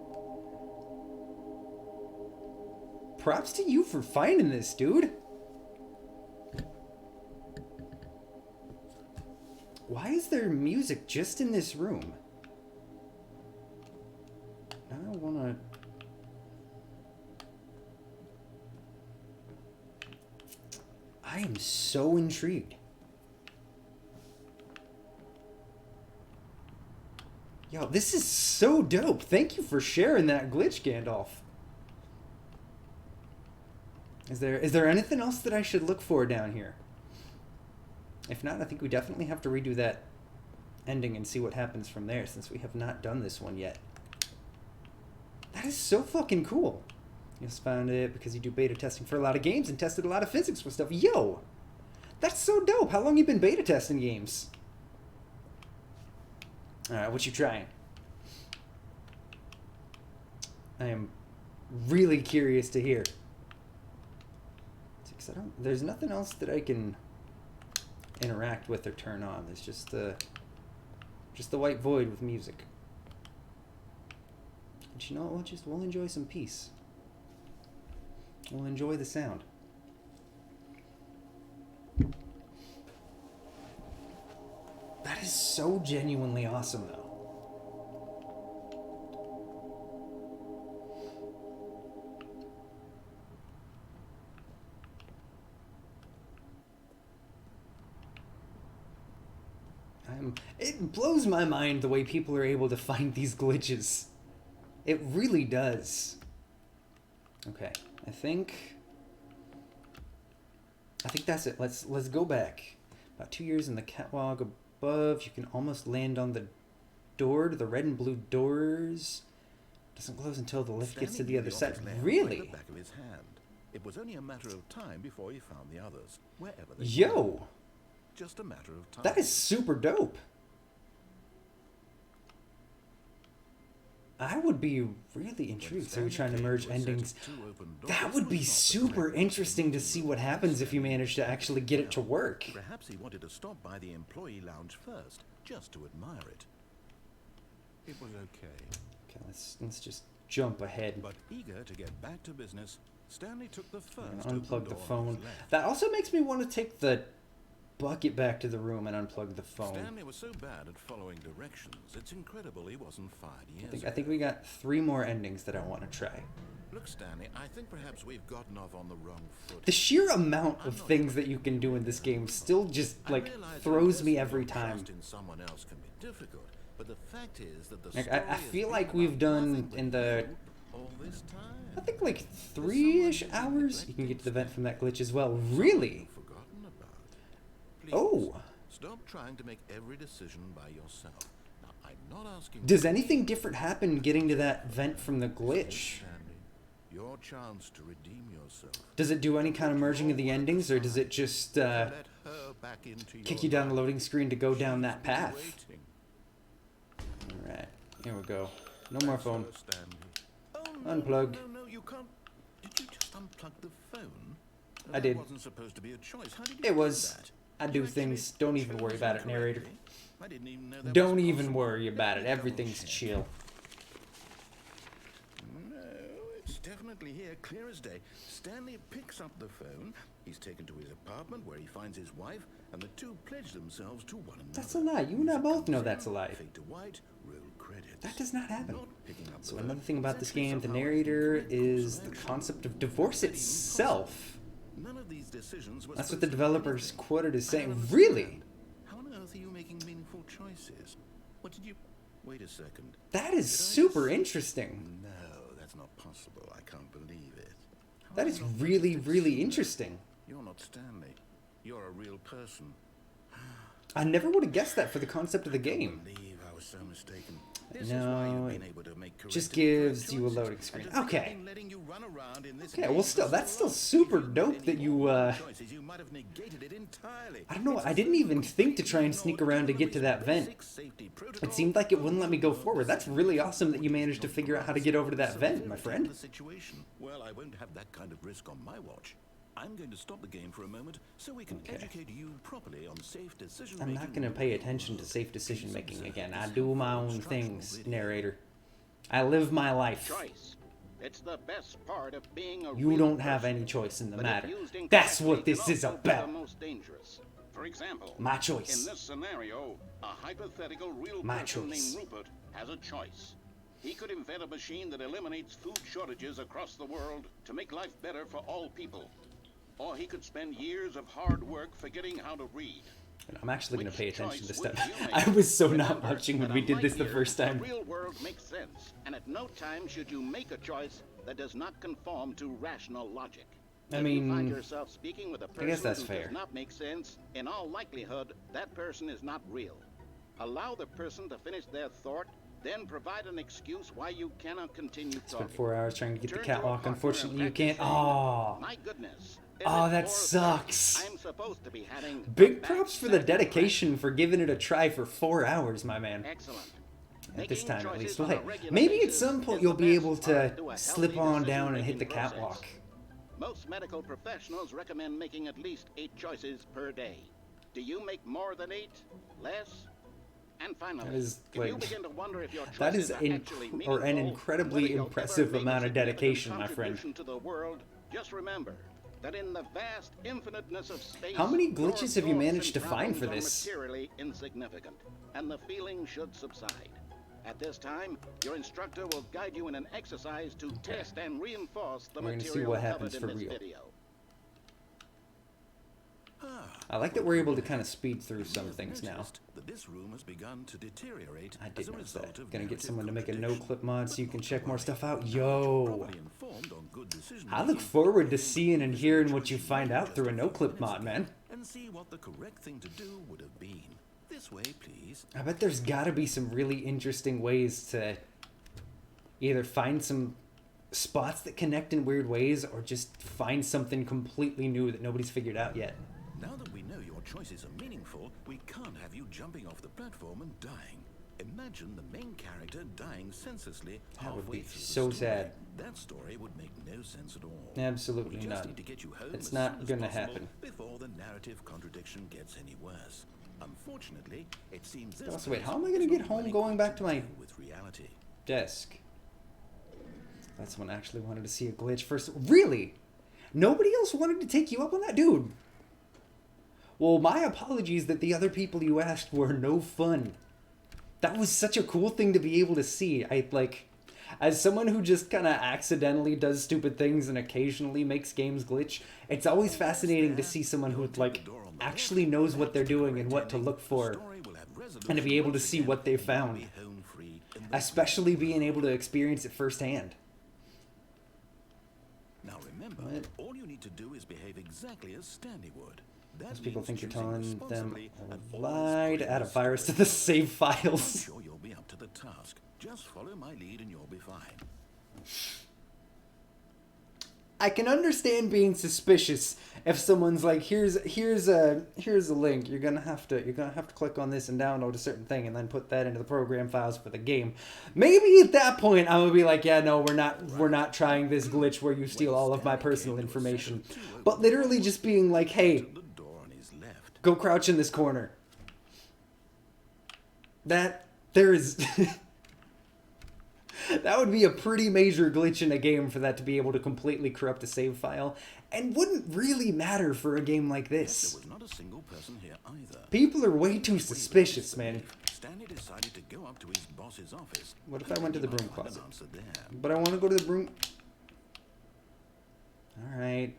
Props to you for finding this, dude. Why is there music just in this room? I don't wanna... I am so intrigued. Yo, this is so dope. Thank you for sharing that glitch, Gandalf. Is there anything else that I should look for down here? If not, I think we definitely have to redo that ending and see what happens from there, since we have not done this one yet. That is so fucking cool. You just found it because you do beta testing for a lot of games and tested a lot of physics with stuff. Yo! That's so dope. How long you been beta testing games? Alright, what you trying? I am really curious to hear. There's nothing else that I can interact with or turn on. There's just the white void with music. But you know what? We'll enjoy some peace. We'll enjoy the sound. That is so genuinely awesome, though. It blows my mind the way people are able to find these glitches. It really does. Okay, I think that's it. Let's go back. About 2 years in the catwalk above, you can almost land on the door to the red and blue doors. Doesn't close until the lift gets to the other side. Really? The back of his hand. It was only a matter of time before he found the others, wherever they Yo! were. Just a matter of time. That is super dope. I would be really intrigued. So you're trying to merge endings. That would be super interesting to see what happens if you manage to actually get it to work. Perhaps he wanted to stop by the employee lounge first, just to admire it. It was okay. Okay, let's just jump ahead. But eager to get back to business, Stanley took the first Unplug the door on phone. his left. That also makes me want to take the bucket back to the room and unplug the phone. Stanley was so bad at following directions, it's incredible he wasn't fired years I think we got 3 more endings that I want to try. Look, Stanley, I think perhaps we've gotten off on the wrong foot. The sheer amount of things that you can do in this game still just like throws me every time. Trust in someone else can be difficult, but the fact is that the Like, story I has feel been like about we've done nothing but in the you all this time. I think like 3-ish hours. You can get to the vent from that glitch as well. Really? Forgotten about. Please, Oh. stop trying to make every decision by yourself. Now, I'm not asking. Does anything different happen getting to that vent from the glitch? Stanley, your chance to redeem yourself. Does it do any kind of merging of the endings, or does it just Let her back into kick your you down the life. loading screen to go down that She's been path? waiting. Alright, here we go. No more phone. Stanley. Oh, no, Unplug. No, you can't. Did you just unplug the phone? I did. That wasn't supposed to be a choice. How did you It do was. that? I You do actually things. Don't even worry chose about it, narrator. incorrectly? I didn't even know that Don't was even possible. worry about it. Let me Everything's double-check. chill. No, it's definitely here, clear as day. Stanley picks up the phone. He's taken to his apartment where he finds his wife, and the two pledge themselves to one another. That's a lie. You and I both know that's a lie. Fade to white, roll credits. That does not happen. Not picking up So the another phone thing about is this actually game, the somehow narrator incorrect is course the of action. concept of divorce itself. None of these decisions was That's what the supposed to be developers anything. quoted as I don't saying. understand. Really? How on earth are you making meaningful choices? What did you... Wait a second. That is Did I super just- interesting. No, that's not possible. I can't believe it. How That have is I not really, noticed it really sooner? interesting. You're not Stanley. You're a real person. I never would have guessed that for the concept of the I can't game. believe I was so mistaken. This is why No, you've been able to make just correct and correct gives you a choices. loading And screen. to think I've Okay. been letting you run around in this Okay, game well for still, so that's still long. super If you'd dope made that any you, more choices, you might have negated it entirely. I don't know, It's I as didn't though you even think to try and completely sneak around to ignored get to that vent. basic safety It protocol. seemed like it wouldn't let me go Oh, forward. That's really awesome that you managed to figure out how to get over to that vent, my friend. The situation. Well, I won't have that kind of risk on my watch. I'm going to stop the game for a moment so we can Okay. educate you properly on safe decision I'm making. not going to pay attention to safe decision making again. I do my own things, narrator. I live my life. Choice. It's the best part of being a You real don't have person. any choice in the But if matter. used That's incorrectly, what it this can is also be about. the most dangerous. For example, My in choice. this scenario, a hypothetical real My person choice. named Rupert has a choice. He could invent a machine that eliminates food shortages across the world to make life better for all people. Or he could spend years of hard work forgetting how to read. I'm actually going to Which pay attention choice this would time. you make? I was so not Remember watching when that we did this the unlike first here, time. The real world makes sense, and at no time should you make a choice that does not conform to rational logic. I If you find mean, yourself speaking with a I person guess that's who fair. does not make sense, in all likelihood, that person is not real. Allow the person to finish their thought, then provide an excuse why you cannot continue Spent talking. 4 hours trying to get the Turn to a catwalk. partner Unfortunately, you and can't. practice saying, Oh, my goodness. Is Oh, it that 4:30? sucks. I'm supposed to be having big a props for the back-to-back dedication for giving it a try for 4 hours, my man. Excellent. At this Making time, at choices least. on Well, a hey, regular maybe at basis some point is you'll the be best able part to a slip healthy on down and hit the decision-making catwalk. process. Most medical professionals recommend making at least 8 choices per day. Do you make more than 8? Less? And finally, That is, if you like, begin to wonder if your that is choices are actually an meaningful, incredibly whether you'll impressive ever make a amount of significant dedication, my friend. contribution to the world, just remember that in the vast infiniteness of space, How many your glitches have you thoughts managed and to find for problems are this? materially insignificant, and the feeling should subside. At this time, your instructor will guide you in an exercise to test and reinforce the We're gonna see material what happens covered in for this real. video. I like that we're able to kind of speed through some You've things now. noticed that this room has begun to deteriorate I as did a notice result that. of Gonna get narrative someone to make a contradiction. no-clip mod so you But can not check to more worry. stuff out. Now that you're Yo! properly informed on good decision I look making, forward to then seeing and consider hearing the what you choice find made out just through a few no-clip minutes mod, ago, man. and see what the correct thing to do would have been. This way, please. I bet there's gotta be some really interesting ways to either find some spots that connect in weird ways or just find something completely new that nobody's figured out yet. Now that we know your choices are meaningful, we can't have you jumping off the platform and dying. Imagine the main character dying senselessly That would halfway be through so the story. sad. That story would make no sense at all. Absolutely We just not. need to get you home It's as not soon as gonna possible happen. before the narrative contradiction gets any worse. Unfortunately, it seems this Also, wait, place how am I is gonna not get home well going back equipped to my deal with reality. desk? That's when I actually wanted to see a glitch first. Really? Nobody else wanted to take you up on that? Dude. Well, my apologies that the other people you asked were no fun. That was such a cool thing to be able to see. As someone who just kind of accidentally does stupid things and occasionally makes games glitch, it's always fascinating to see someone who, actually knows what they're doing and what to look for, and to be able to see what they found. Especially being able to experience it firsthand. Now remember, What? all you need to do is behave exactly as Stanley would. That Most people means think you're choosing telling them responsibly and always lie to putting add a the virus to story the first. save I'm files. sure you'll be up to the task. Just follow my lead and you'll be fine. I can understand being suspicious if someone's like, here's a link. You're gonna have to click on this and download a certain thing and then put that into the program files for the game. Maybe at that point I would be like, yeah, no, we're not trying this glitch where you steal all of my personal information. But literally just being like, hey, go crouch in this corner. That would be a pretty major glitch in a game for that to be able to completely corrupt a save file, and wouldn't really matter for a game like this. There was not a single person here either. People are way too suspicious, man. Stanley decided to go up to his boss's office. What if I went to the broom Find an closet? answer there. But I want to go to the broom. Alright.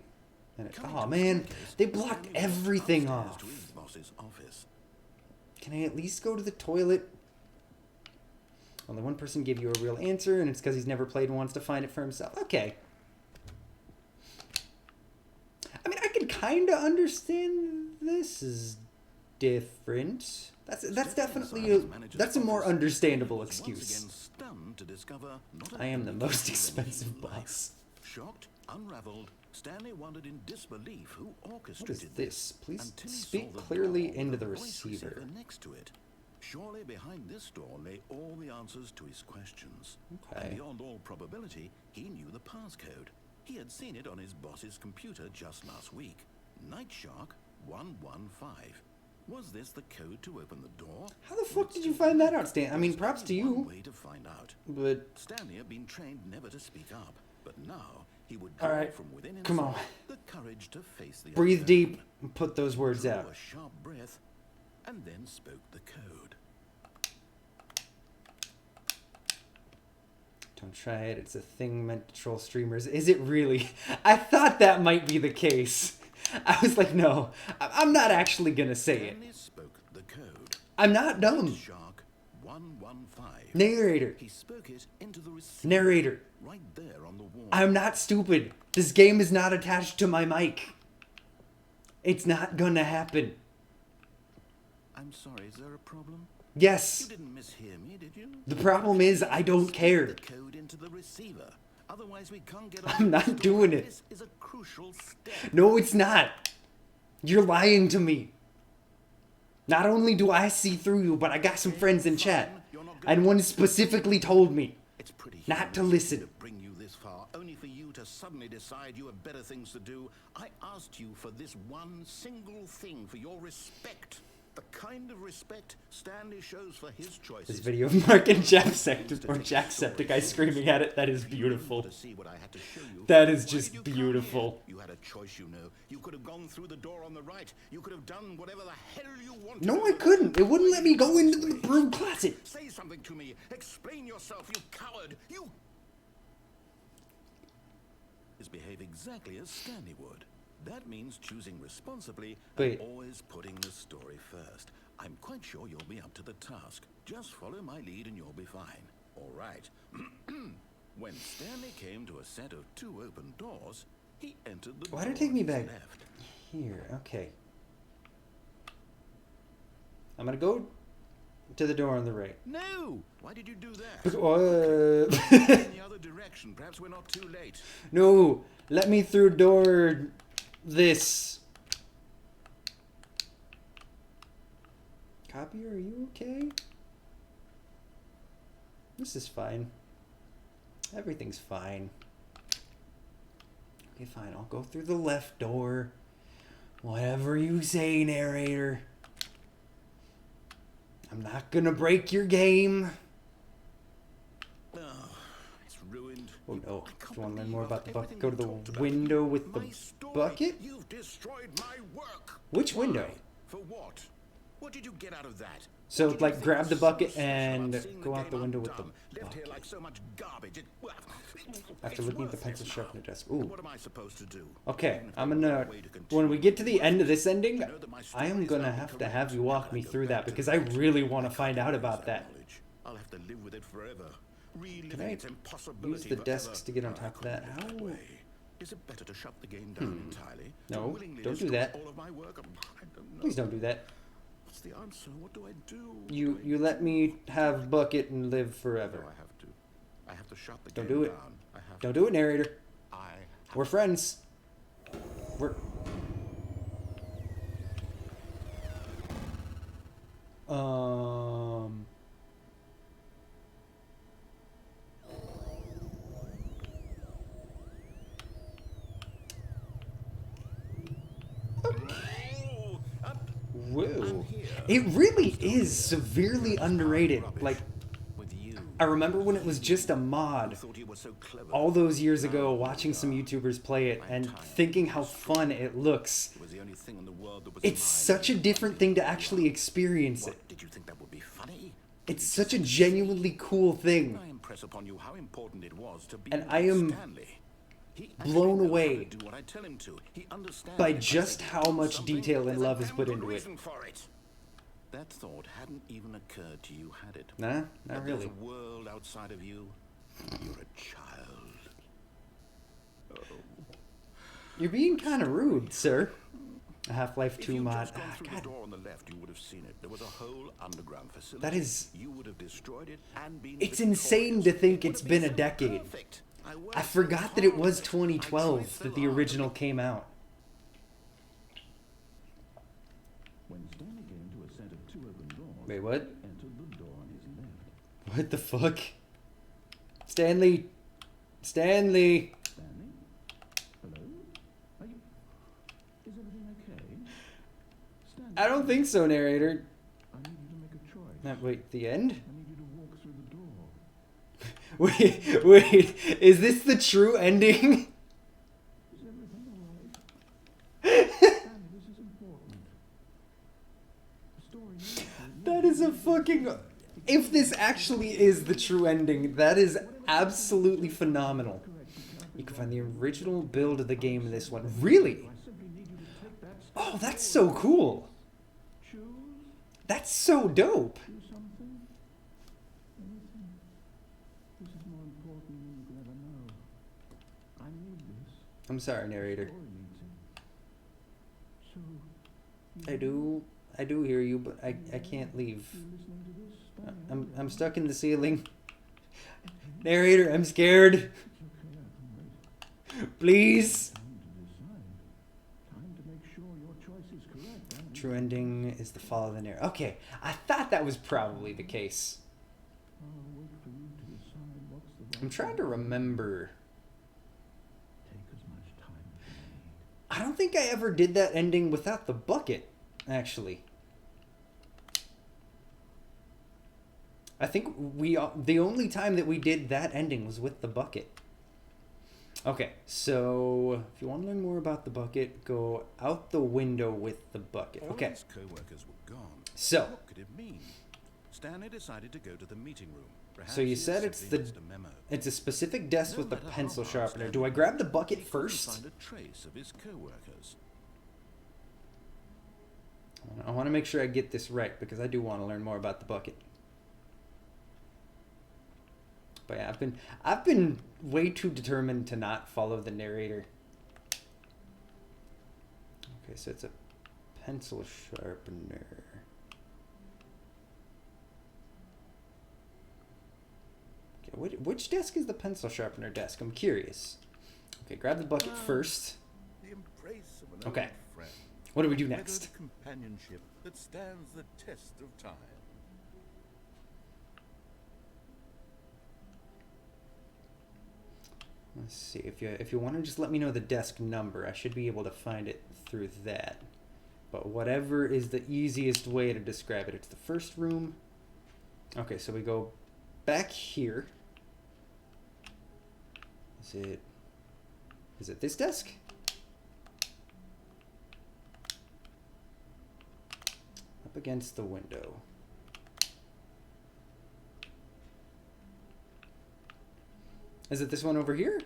Oh man, they blocked everything off. To his boss's office. Can I at least go to the toilet? Only one person gave you a real answer, and it's because he's never played and wants to find it for himself. Okay. I mean, I can kind of understand this is different. That's definitely that's a more understandable excuse. I am the most expensive boss. Shocked, unraveled, Stanley wondered in disbelief who What is orchestrated this? Please until he speak saw the clearly door into with the a voice receiver. next to it. Surely behind this door lay all the answers to his questions. Okay. And beyond all probability, he knew the passcode. He had seen it on his boss's computer just last week. Nightshark 115. Was this the code to open the door? How the fuck did you find that out, Stan? I mean, props to One you, way to find out. but Stanley had been trained never to speak up, but now he would all draw right, from within come himself on. the courage to face the Breathe unknown. deep and put those words Drew out. a sharp breath, and then spoke the code. Don't try it. It's a thing meant to troll streamers. Is it really? I thought that might be the case. I was like, no, I'm not actually gonna say it. Stanley spoke the code. I'm not dumb. Shark 115. Narrator. He spoke it into the receiver. Narrator. Right there on the wall. I'm not stupid. This game is not attached to my mic. It's not gonna happen. I'm sorry, is there a problem? You Yes. didn't mishear me, did you? The problem is I don't care. The code into the receiver. Otherwise we can't get I'm on not with the doing story. it. This is a crucial step. No, it's not. You're lying to me. Not only do I see through you, but I got some friends in chat. And one specifically told me It's pretty not to humorous listen. to bring you this far, only for you to suddenly decide you have better things to do. I asked you for this one single thing, for your respect. The kind of respect Stanley shows for his choices. This video of Mark and Jacksepticeye or Jacksepticeye screaming at it, that is beautiful. To see what I had to show you. That is Why just did you come beautiful. here? You had a choice, you know. You could have gone through the door on the right. You could have done whatever the hell you wanted. No, to I do. couldn't. It wouldn't let me go into the broom closet. Say something to me. Explain yourself, you coward. You is behave exactly as Stanley would. That means choosing responsibly Wait. and always putting the story first. I'm quite sure you'll be up to the task. Just follow my lead and you'll be fine. All right. When Stanley came to a set of 2 open doors, he entered the Why did it door take me on his back? left. Here, okay. I'm gonna go to the door on the right. No! Why did you do that? In In the other direction. Perhaps we're not too late. No, let me through door this. Copier, are you okay? This is fine. Everything's fine. Okay, fine. I'll go through the left door. Whatever you say, narrator. I'm not gonna break your game. Oh, it's ruined. Oh no. I Do can't you want to learn believe more about after the bucket? everything Go to we the talked about. window with the My story. bucket? You've destroyed my work. Which window? Why? For what? What did you get out of that? So, What did you like, think grab was the so bucket special and about seeing go out the game window with the undone? Left here bucket. like so much garbage. After It's looking at the worthless pencil now. sharpener desk. And Ooh. what am I supposed to do? Okay, Even if I'm there gonna, were a way to continue when we get to the end of this ending, to know that my I am story is gonna now have to correct, have you walk and me I go through back that to because the I right. really want I to find can't out lose about that. knowledge. I'll have to live with it forever. Reliving Can I its impossibility use the forever. desks to get on I top of couldn't that? live that How? way. Is it better to shut the game down entirely? To No, willingly don't do destroy that. all of my work? I don't know. Please don't do that. What's the answer? What do I do? You let me have bucket and live No, forever. I have to. I have to shut the Don't game do it. down. I have Don't to. do it, narrator. I We're friends. We're... Whoa. It really is severely underrated. Like, I remember when it was just a mod all those years ago, watching some YouTubers play it and thinking how fun it looks. It's such a different thing to actually experience it. Did you think that would be funny? It's such a genuinely cool thing. I impress upon you how important it was to be And I am Stanley. He blown actually knows away how to do what I tell him to. He understands by if I just say how do much something, detail and there's a love is damn put good into it. reason for it. That thought hadn't even occurred to you, had it? Nah, not That really. there's a world outside of you. You're a child. Oh. You're being kind of rude, sir. A Half-Life If 2 you'd mod. just gone through the God, door on the left, you would have seen it. There was a whole underground facility. that is... You would have destroyed it and been It's victorious. insane to think It would it's have been a so decade. perfect. I forgot that it was 2012 that the original came out. When Stanley came to a set of two open doors, Wait, what? he entered the door on his left. What the fuck? Stanley! Stanley! Stanley? Hello? Are you... Is everything okay? Stanley? I don't think so, narrator. I need you to make a choice. Wait, the end? I need you to walk through the door. Wait, is this the true ending? Is everything alright? Stanley, this is important. The story needs you. That is a fucking... If this actually is the true ending, that is absolutely phenomenal. You can find the original build of the game in this one. Really? I simply need you to take that step. Oh, that's so cool. Choose. That's so dope. Do something. Anything. This is more important than you could ever know. I need this. I'm sorry, narrator. Story needs it. So. I do hear you, but I can't leave. You listening to this? Stanley? I'm stuck in the ceiling. Narrator, I'm scared. It's okay, I can wait. Please. Time to decide. Time to make sure your choice is correct. And True ending is the fall of the narrator. Okay, I thought that was probably the case. I'll wait for you to decide what's the right I'm trying to thing. remember. Take as much time as you need. I don't think I ever did that ending without the bucket, actually. I think the only time that we did that ending was with the bucket. Okay, so if you want to learn more about the bucket, go out the window with the bucket. All Okay, his co-workers were gone. so What could it mean? Stanley decided to go to the meeting room. Perhaps so you he had said it's simply the missed a memo. it's a specific desk with a No matter pencil how hard sharpener. Stanley Do I grab the worked, bucket he couldn't first? find a trace of his co-workers. I want to make sure I get this right because I do want to learn more about the bucket. But yeah, I've been way too determined to not follow the narrator. Okay, so it's a pencil sharpener. Okay, which desk is the pencil sharpener desk? I'm curious. Okay, grab the bucket first. The embrace of an Okay. old friend. What do we do next? Weathered companionship that stands the test of time. Let's see, if you want to just let me know the desk number, I should be able to find it through that. But whatever is the easiest way to describe it. It's the first room. Okay, so we go back here. Is it this desk? Up against the window. Is it this one over here?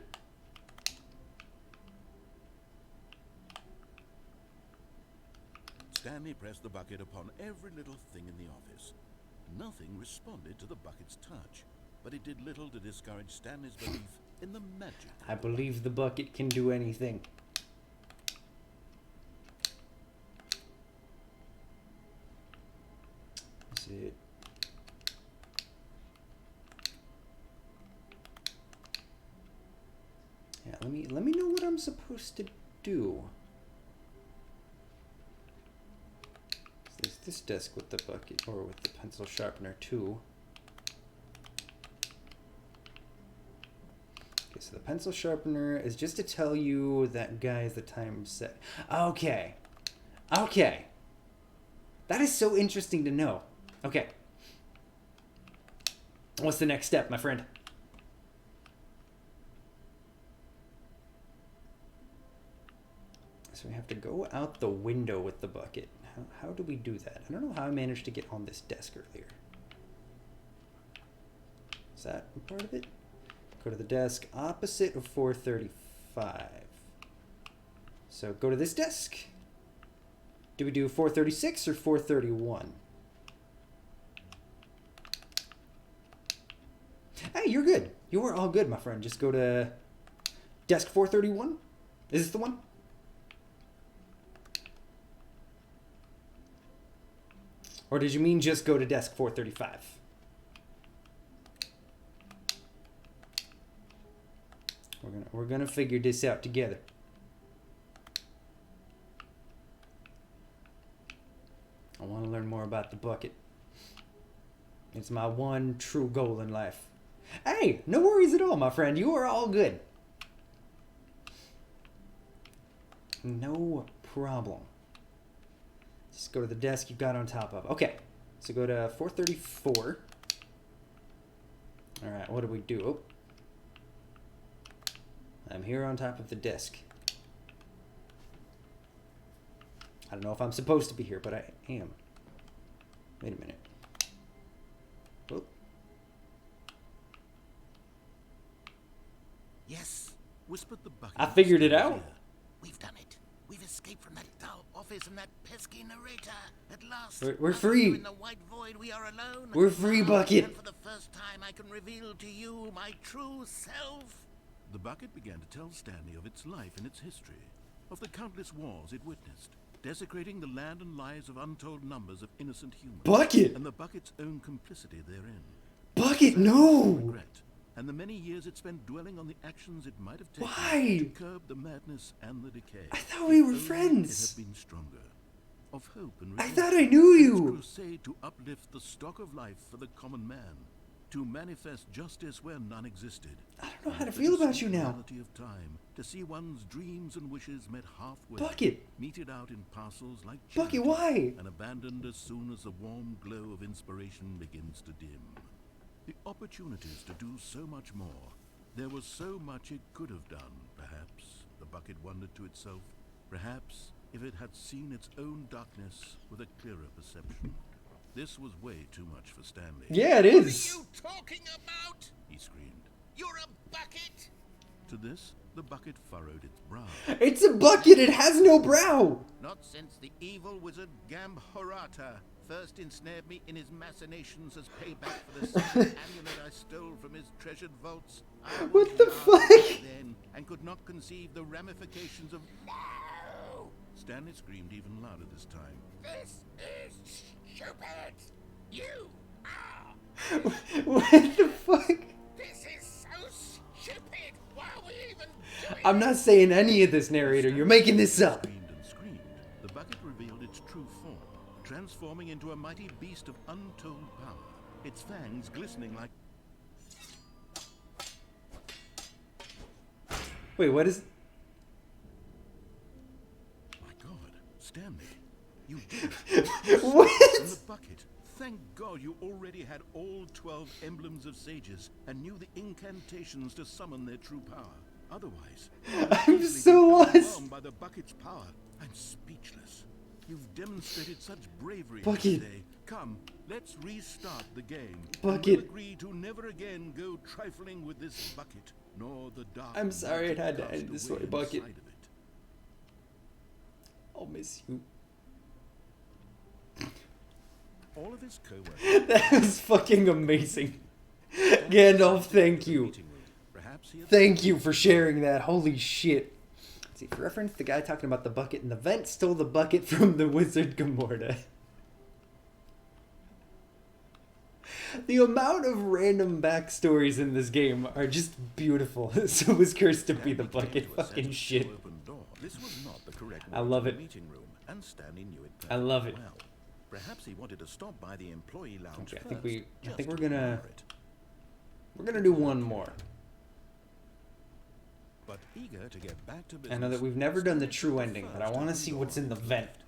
Stanley pressed the bucket upon every little thing in the office. Nothing responded to the bucket's touch, but it did little to discourage Stanley's belief in the magic. I believe the bucket can do anything. Is it? Yeah, let me know what I'm I'm supposed to do? So there's this desk with the bucket, or with the pencil sharpener too. Okay, so the pencil sharpener is just to tell you that, guys, the time set. Okay. Okay. That is so interesting to know. Okay. What's the next step, my friend? So we have to go out the window with the bucket. How do we do that? I don't know how I managed to get on this desk earlier. Is that a part of it? Go to the desk opposite of 435. So go to this desk. Do we do 436 or 431? Hey, you're good. You are all good, my friend. Just go to desk 431. Is this the one? Or did you mean just go to desk 435? We're gonna figure this out together. I want to learn more about the bucket. It's my one true goal in life. Hey, no worries at all, my friend. You are all good. No problem. Just go to the desk you've got on top of. Okay, so go to 434. All right, what do we do? Oh. I'm here on top of the desk. I don't know if I'm supposed to be here, but I am. Wait a minute. Oh. Yes, whispered the bucket. I figured it out. We've done it. We've escaped from that dull office and that pesky narrator. At last, We're free. In the white void, we are alone. We're free, Bucket. And for the first time, I can reveal to you my true self. The bucket began to tell Stanley of its life and its history, of the countless wars it witnessed, desecrating the land and lives of untold numbers of innocent humans. Bucket! And the bucket's own complicity therein. Bucket, Stanley's no! regret, and the many years it spent dwelling on the actions it might have taken Why? to curb the madness and the decay. I thought we were Only friends. It had been stronger. Of hope and I redemption. thought I knew Its you. crusade to uplift the stock of life for the common man, to manifest justice where none existed. I don't know how to and the feel about you distinct now. reality of time, to see one's dreams and wishes met halfway, Bucket. meted out in parcels like Bucket, charity, why? and abandoned as soon as the warm glow of inspiration begins to dim. The opportunities to do so much more. There was so much it could have done, perhaps, the bucket wondered to itself. Perhaps if it had seen its own darkness with a clearer perception. This was way too much for Stanley. Yeah, it What are is. you talking about? He screamed. You're a bucket. To this, the bucket furrowed its brow. It's a bucket. It has no brow. Not since the evil wizard Gambhorata first ensnared me in his machinations as payback for the sacred amulet I stole from his treasured vaults. I was What the young fuck? then and could not conceive the ramifications of no. Stanley screamed even louder this time. This is stupid. You are. What the fuck? This is so stupid. Why are we even doing I'm not saying any of this, narrator. You're making this up. Screamed and screamed. The bucket revealed its true form, transforming into a mighty beast of untold power, its fangs glistening like... Wait, what is... My God, Stanley, you did it. What? And the bucket. Thank God you already had all 12 emblems of sages and knew the incantations to summon their true power. Otherwise, I'm so lost. overwhelmed by the bucket's power. I'm speechless. You've demonstrated such bravery Bucket. today. Come, let's restart the game. And Bucket. we'll agree to never again go trifling with this bucket, nor the dark. I'm sorry it had to cast end this away way, Bucket. inside of it. I'll miss you. All of his co-workers. That was fucking amazing. Gandalf, thank you. Perhaps he had Thank you for sharing that. Holy shit. See, for reference, the guy talking about the bucket in the vent stole the bucket from the wizard Gamorda. The amount of random backstories in this game are just beautiful. So was cursed to be the bucket. Fucking shit. This was not the correct I love way to it. the meeting room, and Stanley knew it I love it. well. Perhaps he wanted to stop by the employee lounge Okay, I first, think just we're to gonna admire it. do one more. But eager to get back to business, I know that we've never done the Stanley true took the ending, but I first want to open see door what's in the into vent. lift.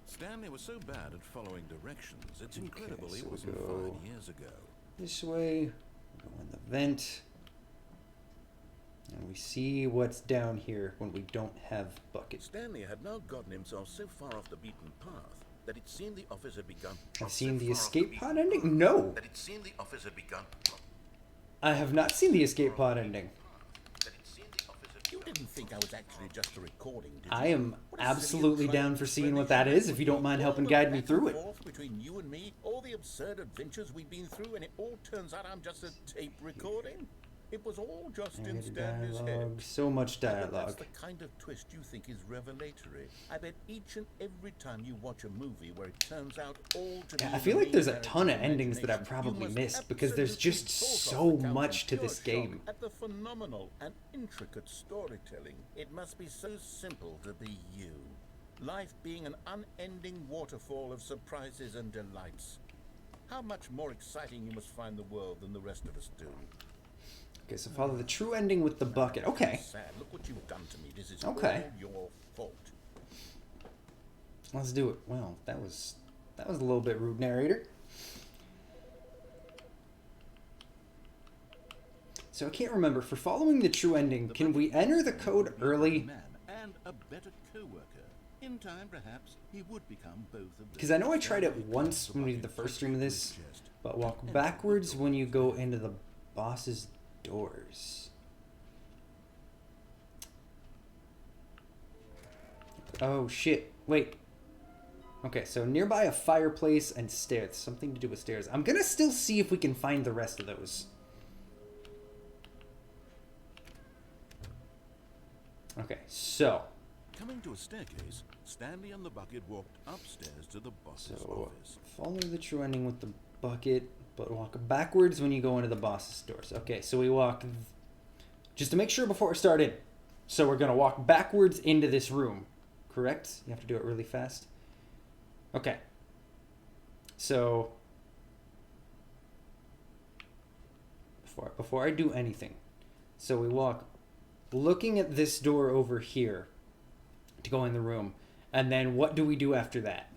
Stanley was so bad at following directions, it's incredible so he we wasn't go 5 years ago. This way, we go in the vent, and we see what's down here when we don't have buckets. Stanley had now gotten himself so far off the beaten path that it seemed the office had begun. I've seen the escape pod ending? No, That it seemed the office had begun. I have not seen the escape pod ending. You didn't think I was actually just a recording, did you? I am What a silly absolutely and down for seeing what trying that is, if you don't mind all helping the guide me back through and it. forth between you and me, all the absurd adventures we've been through, and it all turns out I'm just a tape recording. It was all just in Animated Stanley's head. dialogue, so much I bet dialogue. that's the kind of twist you think is revelatory. I bet each and every time you watch a movie where it turns out all to be Yeah, I the feel like main there's a ton of character's endings that I've imagination, probably you must missed because there's absolutely just fall so off the couch much to in this pure shock game. at the phenomenal and intricate storytelling. It must be so simple to be you. Life being an unending waterfall of surprises and delights. How much more exciting you must find the world than the rest of us do. Okay, so follow the true ending with the bucket. Okay, Sad. Look what you've done to me. This is Okay. all your fault. let's do it. Well, that was a little bit rude, narrator. So I can't remember, for following the true ending, can we enter the code early? Man and a better co-worker. In time, perhaps, he would become both of them. Because I know I tried it once when we did the first stream of this, but walk backwards when you go into the boss's doors. Oh shit, wait. Okay, so nearby a fireplace and stairs. Something to do with stairs. I'm gonna still see if we can find the rest of those. Okay, so Coming to a staircase, Stanley and the bucket walked upstairs to the boss's So office. follow the true ending with the bucket, but walk backwards when you go into the boss's doors. Okay, so we walk just to make sure before we start in. So we're gonna walk backwards into this room, correct? You have to do it really fast. Okay. So before I do anything, so we walk looking at this door over here to go in the room, and then what do we do after that?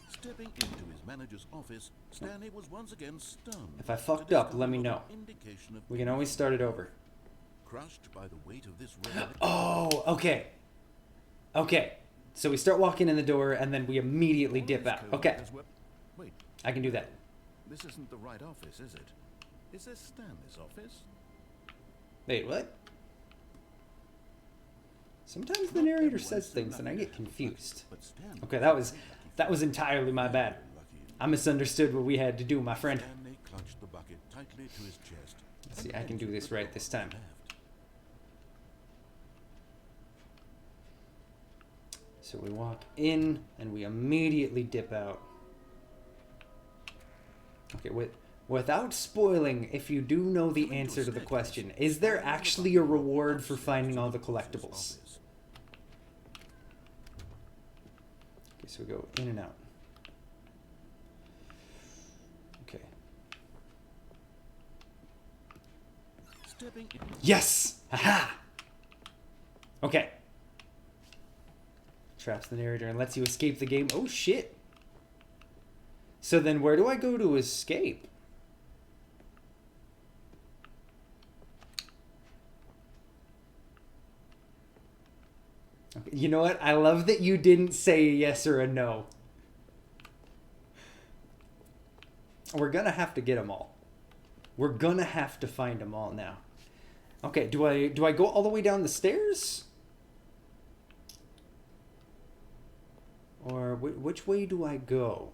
Stepping into his manager's office, Stanley was once again stunned. If I fucked to up, discover let me no know. indication of We can always start it over. crushed by the weight of this revelation. Oh, okay. Okay. So we start walking in the door and then we immediately dip out. Okay. Wait, I can do that. this isn't the right office, is it? Is this Stanley's office? Wait, what? Sometimes the narrator says things and I get confused. But Stanley Okay, that was entirely my bad. I misunderstood what we had to do, my friend. Stanley clutched the bucket tightly to his chest. Let's see, I can do this right this time. So we walk in and we immediately dip out. Okay, without spoiling, if you do know the answer to the question, is there actually a reward for finding all the collectibles? Okay, so we go in and out. Okay. Stepping in. Yes! Aha! Okay. Traps the narrator and lets you escape the game. Oh shit! So then where do I go to escape? Okay, you know what? I love that you didn't say a yes or a no. We're gonna have to get them all. We're gonna have to find them all now. Okay, do I go all the way down the stairs? Or which way do I go?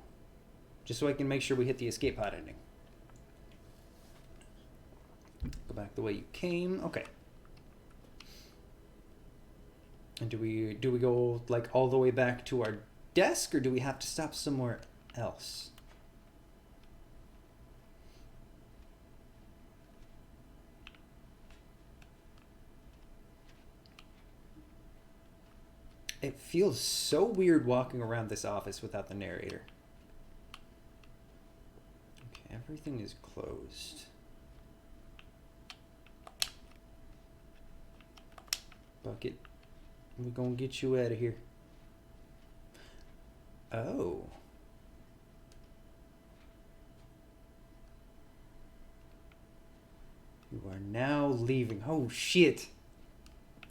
Just so I can make sure we hit the escape pod ending. Go back the way you came. Okay. And do we go like all the way back to our desk, or do we have to stop somewhere else? It feels so weird walking around this office without the narrator. Okay, everything is closed. Bucket, we're gonna get you out of here. Oh. You are now leaving. Oh shit.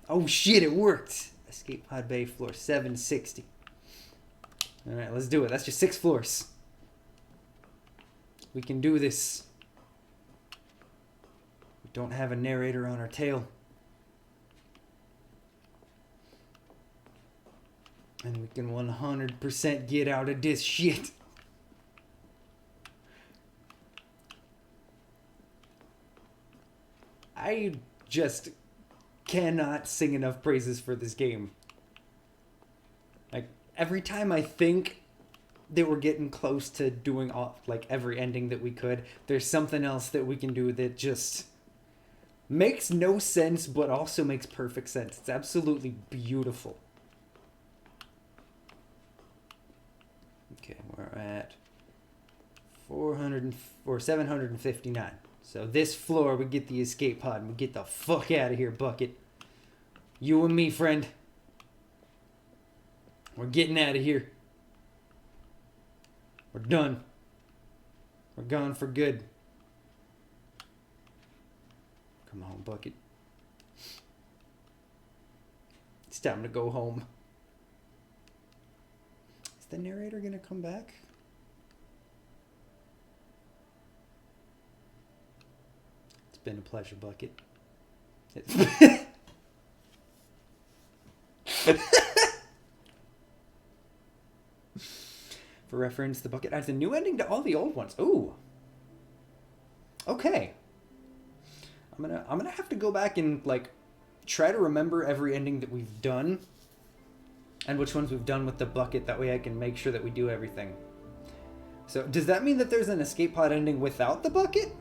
Oh shit, it worked. Escape pod bay, floor 760. Alright, let's do it. That's just 6 floors. We can do this. We don't have a narrator on our tail. And we can 100% get out of this shit. I just cannot sing enough praises for this game. Like, every time I think that we're getting close to doing all, like, every ending that we could, there's something else that we can do that just makes no sense, but also makes perfect sense. It's absolutely beautiful. Okay, we're at 759. So this floor, we get the escape pod and we get the fuck out of here, Bucket. You and me, friend. We're getting out of here. We're done. We're gone for good. Come on, Bucket. It's time to go home. Is the narrator gonna come back? It's been a pleasure, Bucket. For reference, the Bucket adds a new ending to all the old ones. Ooh. Okay. I'm gonna have to go back and like try to remember every ending that we've done and which ones we've done with the Bucket. That way I can make sure that we do everything. So does that mean that there's an escape pod ending without the Bucket?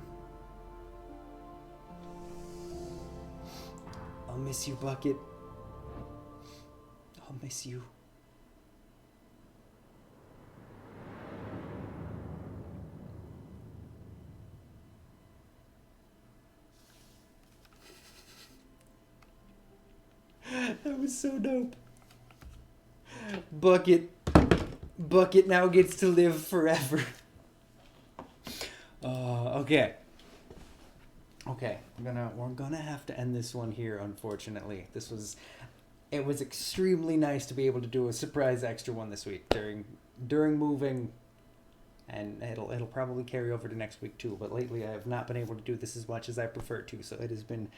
I'll miss you, Bucket. I'll miss you. That was so dope. Bucket now gets to live forever. Okay. Okay, we're gonna have to end this one here, unfortunately. It was extremely nice to be able to do a surprise extra one this week during moving, and it'll probably carry over to next week too. But lately I have not been able to do this as much as I prefer to, so it has been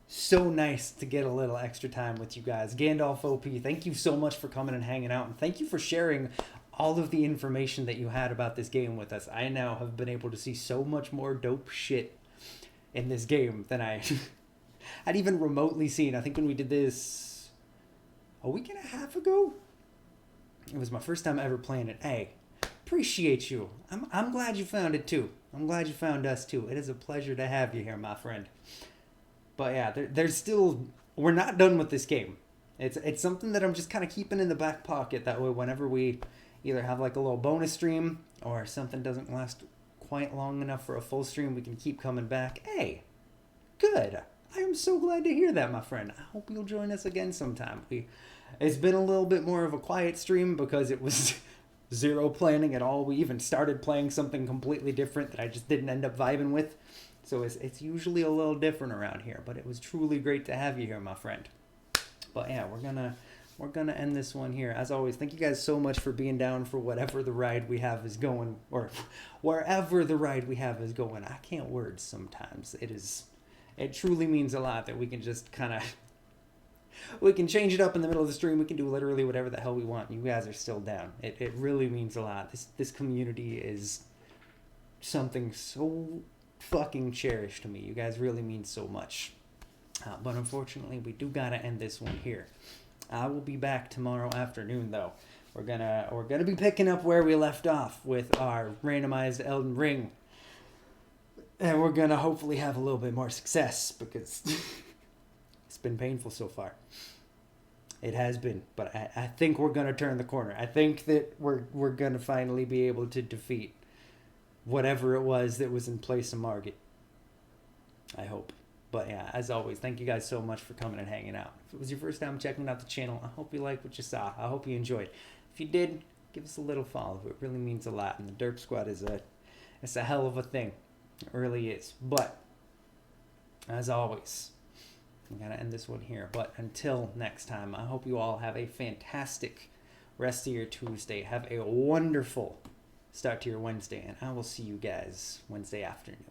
so nice to get a little extra time with you guys. Gandalf OP, thank you so much for coming and hanging out, and thank you for sharing all of the information that you had about this game with us. I now have been able to see so much more dope shit in this game than I had even remotely seen. I think when we did this a week and a half ago, it was my first time ever playing it. Hey, appreciate you. I'm glad you found it too. I'm glad you found us too. It is a pleasure to have you here, my friend. But yeah, there's still, we're not done with this game. It's something that I'm just kind of keeping in the back pocket. That way, whenever we either have like a little bonus stream or something doesn't last quite long enough for a full stream, we can keep coming back. Hey, good. I am so glad to hear that, my friend. I hope you'll join us again sometime. It's been a little bit more of a quiet stream because it was zero planning at all. We even started playing something completely different that I just didn't end up vibing with. So it's usually a little different around here, but it was truly great to have you here, my friend. But yeah, we're gonna end this one here. As always, thank you guys so much for being down for whatever the ride we have is going, or wherever the ride we have is going. I can't words sometimes. It truly means a lot that we can just we can change it up in the middle of the stream. We can do literally whatever the hell we want. You guys are still down. It really means a lot. This community is something so fucking cherished to me. You guys really mean so much. But unfortunately, we do gotta end this one here. I will be back tomorrow afternoon, though. We're gonna be picking up where we left off with our randomized Elden Ring, and we're gonna hopefully have a little bit more success because it's been painful so far. It has been, but I think we're gonna turn the corner. I think that we're gonna finally be able to defeat whatever it was that was in place of Margit. I hope. But yeah, as always, thank you guys so much for coming and hanging out. If it was your first time checking out the channel, I hope you liked what you saw. I hope you enjoyed. If you did, give us a little follow. It really means a lot. And the Derp Squad it's a hell of a thing. It really is. But as always, I'm gonna end this one here. But until next time, I hope you all have a fantastic rest of your Tuesday. Have a wonderful start to your Wednesday, and I will see you guys Wednesday afternoon.